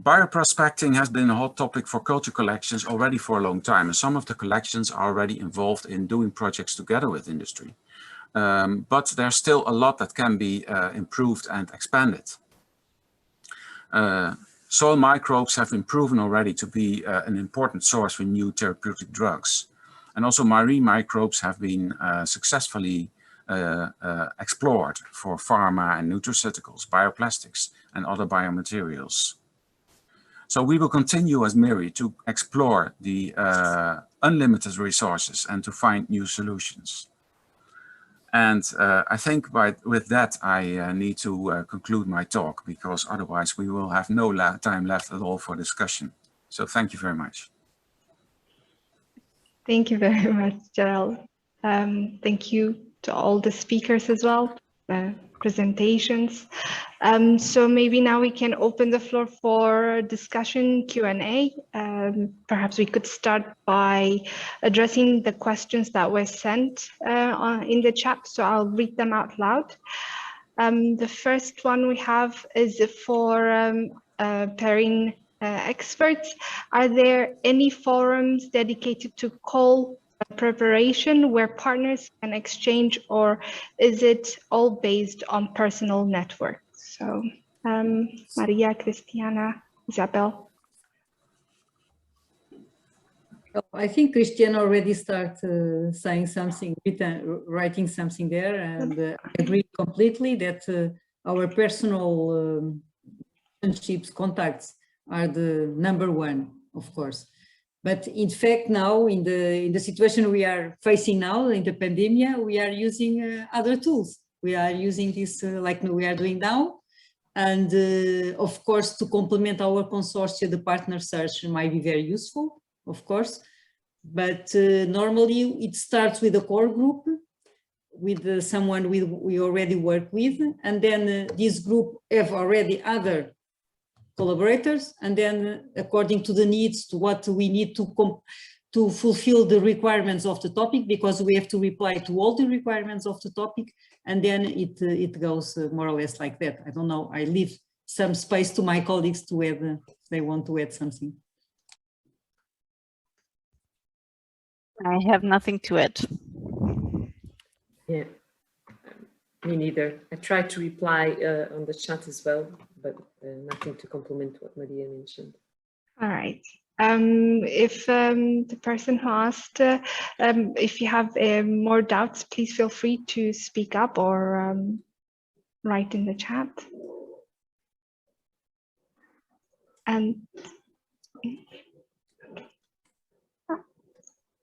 Bioprospecting has been a hot topic for culture collections already for a long time, and some of the collections are already involved in doing projects together with industry. But there's still a lot that can be improved and expanded. Soil microbes have been proven already to be an important source for new therapeutic drugs. And also marine microbes have been successfully explored for pharma and nutraceuticals, bioplastics, and other biomaterials. So we will continue as MIRRI to explore the unlimited resources and to find new solutions. And I think with that, I need to conclude my talk, because otherwise we will have no time left at all for discussion. So thank you very much. Thank you very much, Gerald. Thank you to all the speakers as well, presentations. So maybe now we can open the floor for discussion, Q&A. Perhaps we could start by addressing the questions that were sent in the chat, so I'll read them out loud. The first one we have is for PERIN experts. Are there any forums dedicated to coal preparation where partners can exchange, or is it all based on personal networks? So Maria, Christiana, Isabel. I think Christiana already started saying something, writing something there, and I agree completely that our personal relationships, contacts are the #1, of course. But in fact, now in the situation we are facing now in the pandemic, we are using other tools. We are using this like we are doing now, And of course, to complement our consortia, the partner search might be very useful, of course. But normally it starts with a core group, with someone we already work with. And then this group have already other collaborators. And then according to the needs, to what we need to fulfill the requirements of the topic, because we have to reply to all the requirements of the topic. And then it goes more or less like that. I don't know, I leave some space to my colleagues to add, if they want to add something. I have nothing to add. Yeah, me neither. I tried to reply on the chat as well, but nothing to complement what Maria mentioned. All right. If the person who asked, if you have more doubts, please feel free to speak up or write in the chat. And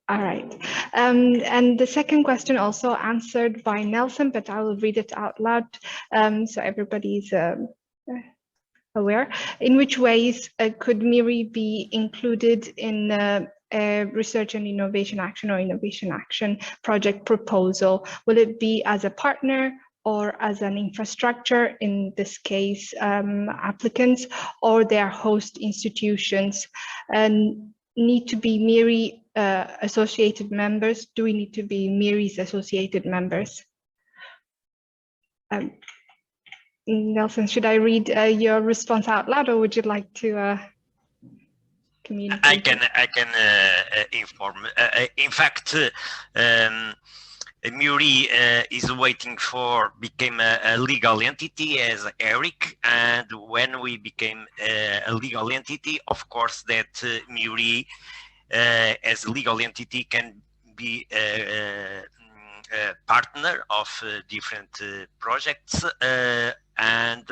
all right. And the second question also answered by Nelson, but I will read it out loud so everybody's aware. In which ways could MIRRI be included in a research and innovation action or innovation action project proposal? Will it be as a partner or as an infrastructure, in this case, applicants or their host institutions? And need to be MIRRI associated members? Do we need to be MIRRI's associated members? Nelson, should I read your response out loud, or would you like to communicate? I can inform. In fact, MIRRI is waiting for became a legal entity as Eric, and when we became a legal entity, of course that MIRRI as a legal entity can be a partner of different projects and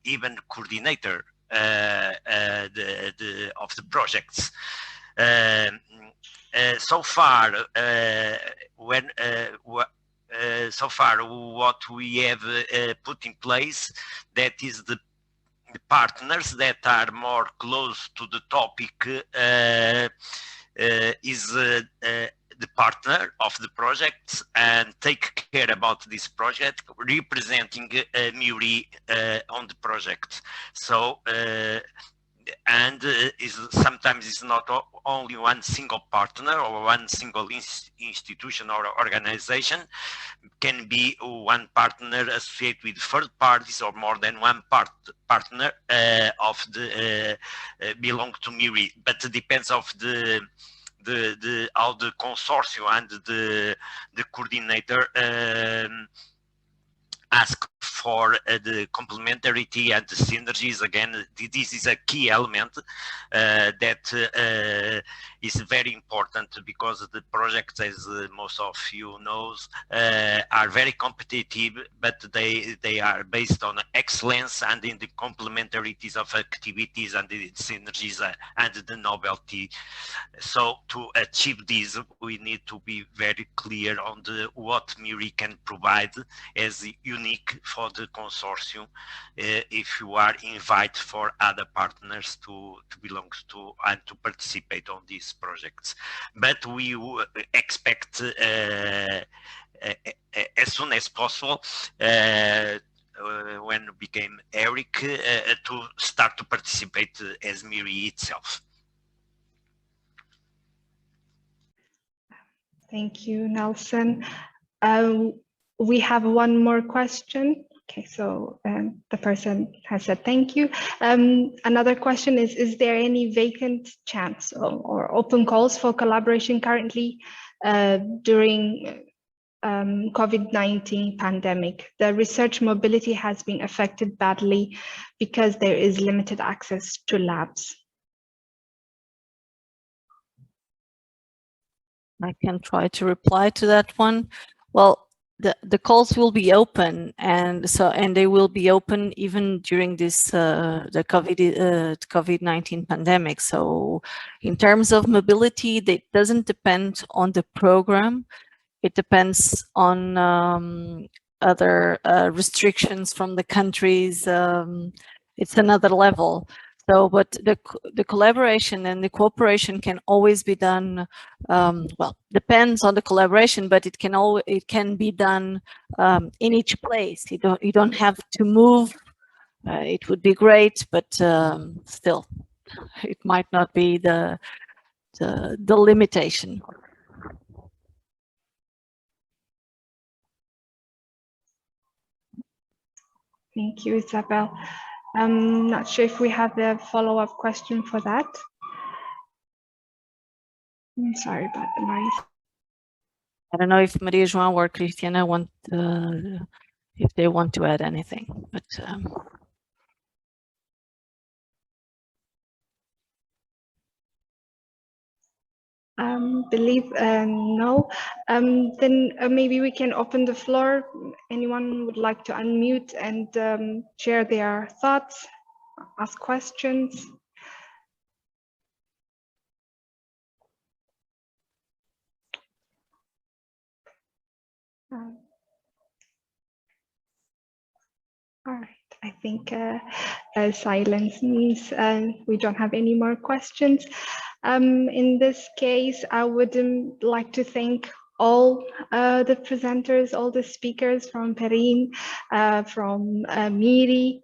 even coordinator of the projects. So far, what we have put in place, that is the partners that are more close to the topic, is the partner of the project and take care about this project, representing MIRRI on the project. So and sometimes it's not only one single partner or one single institution or organization, can be one partner associated with third parties or more than one partner of the belong to MIRRI, but it depends of how the consortium and the coordinator ask for the complementarity and the synergies. Again, this is a key element that is very important, because the projects, as most of you knows, are very competitive, but they are based on excellence and in the complementarities of activities and the synergies and the novelty. So to achieve this, we need to be very clear on what MIRRI can provide as unique for the consortium, if you are invited for other partners to belong to and to participate on these projects. But we expect as soon as possible, when it became Eric, to start to participate as MIRRI itself. Thank you, Nelson. We have one more question. Okay, so the person has said thank you. Another question is there any vacant chance or open calls for collaboration currently during COVID-19 pandemic? The research mobility has been affected badly because there is limited access to labs. I can try to reply to that one. Well, the calls will be open, and they will be open even during this the COVID-19 pandemic. So in terms of mobility, that doesn't depend on the program. It depends on other restrictions from the countries. It's another level. So, but the collaboration and the cooperation can always be done. Well, depends on the collaboration, but it can be done in each place. You don't have to move. It would be great, but still, it might not be the limitation. Thank you, Isabel. I'm not sure if we have a follow-up question for that. I'm sorry about the noise. I don't know if Maria João or Cristiana want, if they want to add anything, but Believe no. Then maybe we can open the floor. Anyone would like to unmute and share their thoughts, ask questions? All right, I think silence means we don't have any more questions. In this case, I would like to thank all the presenters, all the speakers from PERIN, from MIRRI.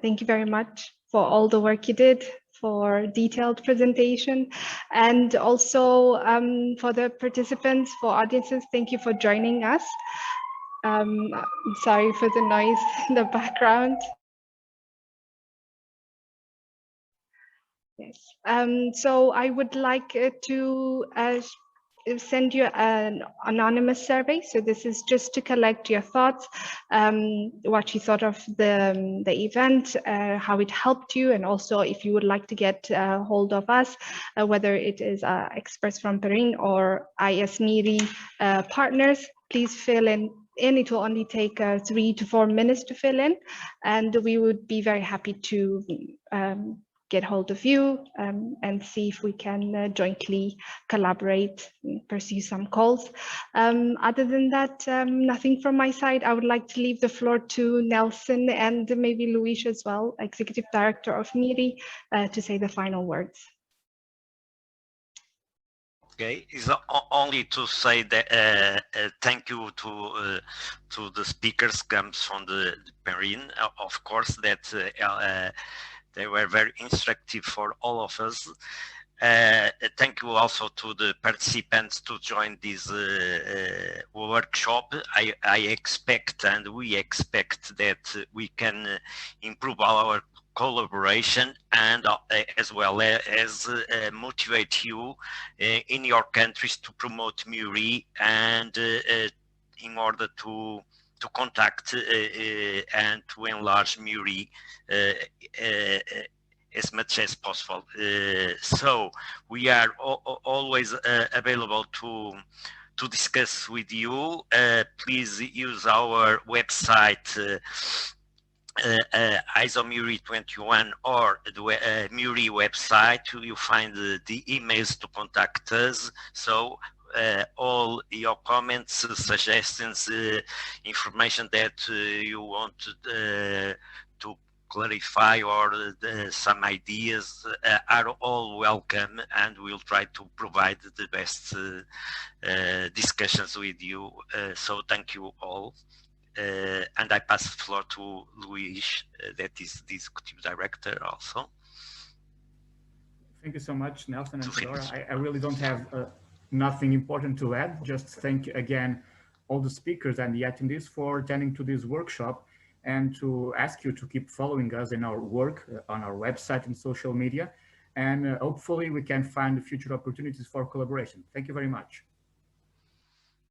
Thank you very much for all the work you did, for detailed presentation, and also for the participants, for audiences, thank you for joining us. I'm sorry for the noise in the background. Yes. So I would like to send you an anonymous survey. So this is just to collect your thoughts, what you thought of the event, how it helped you, and also if you would like to get hold of us, whether it is experts from PERIN or MIRRI partners, please fill in. And it will only take 3 to 4 minutes to fill in, and we would be very happy to get hold of you and see if we can jointly collaborate, pursue some calls. Other than that, nothing from my side. I would like to leave the floor to Nelson and maybe Luis as well, Executive Director of MIRRI, to say the final words. Okay, is only to say that thank you to the speakers comes from the PERIN, of course, that they were very instructive for all of us. Thank you also to the participants to join this workshop. I expect and we expect that we can improve our collaboration and as well as motivate you in your countries to promote MIRRI and in order to contact and to enlarge MIRRI as much as possible. So we are always available to discuss with you. Please use our website ISOMIRRI21 or the MIRRI website. You find the emails to contact us. So all your comments, suggestions, information that you want to clarify or some ideas are all welcome, and we'll try to provide the best discussions with you. So thank you all. And I pass the floor to Luis, that is the Executive Director also. Thank you so much, Nelson and Flora. I really don't have nothing important to add. Just thank again all the speakers and the attendees for attending to this workshop, and to ask you to keep following us in our work on our website and social media. And hopefully we can find future opportunities for collaboration. Thank you very much.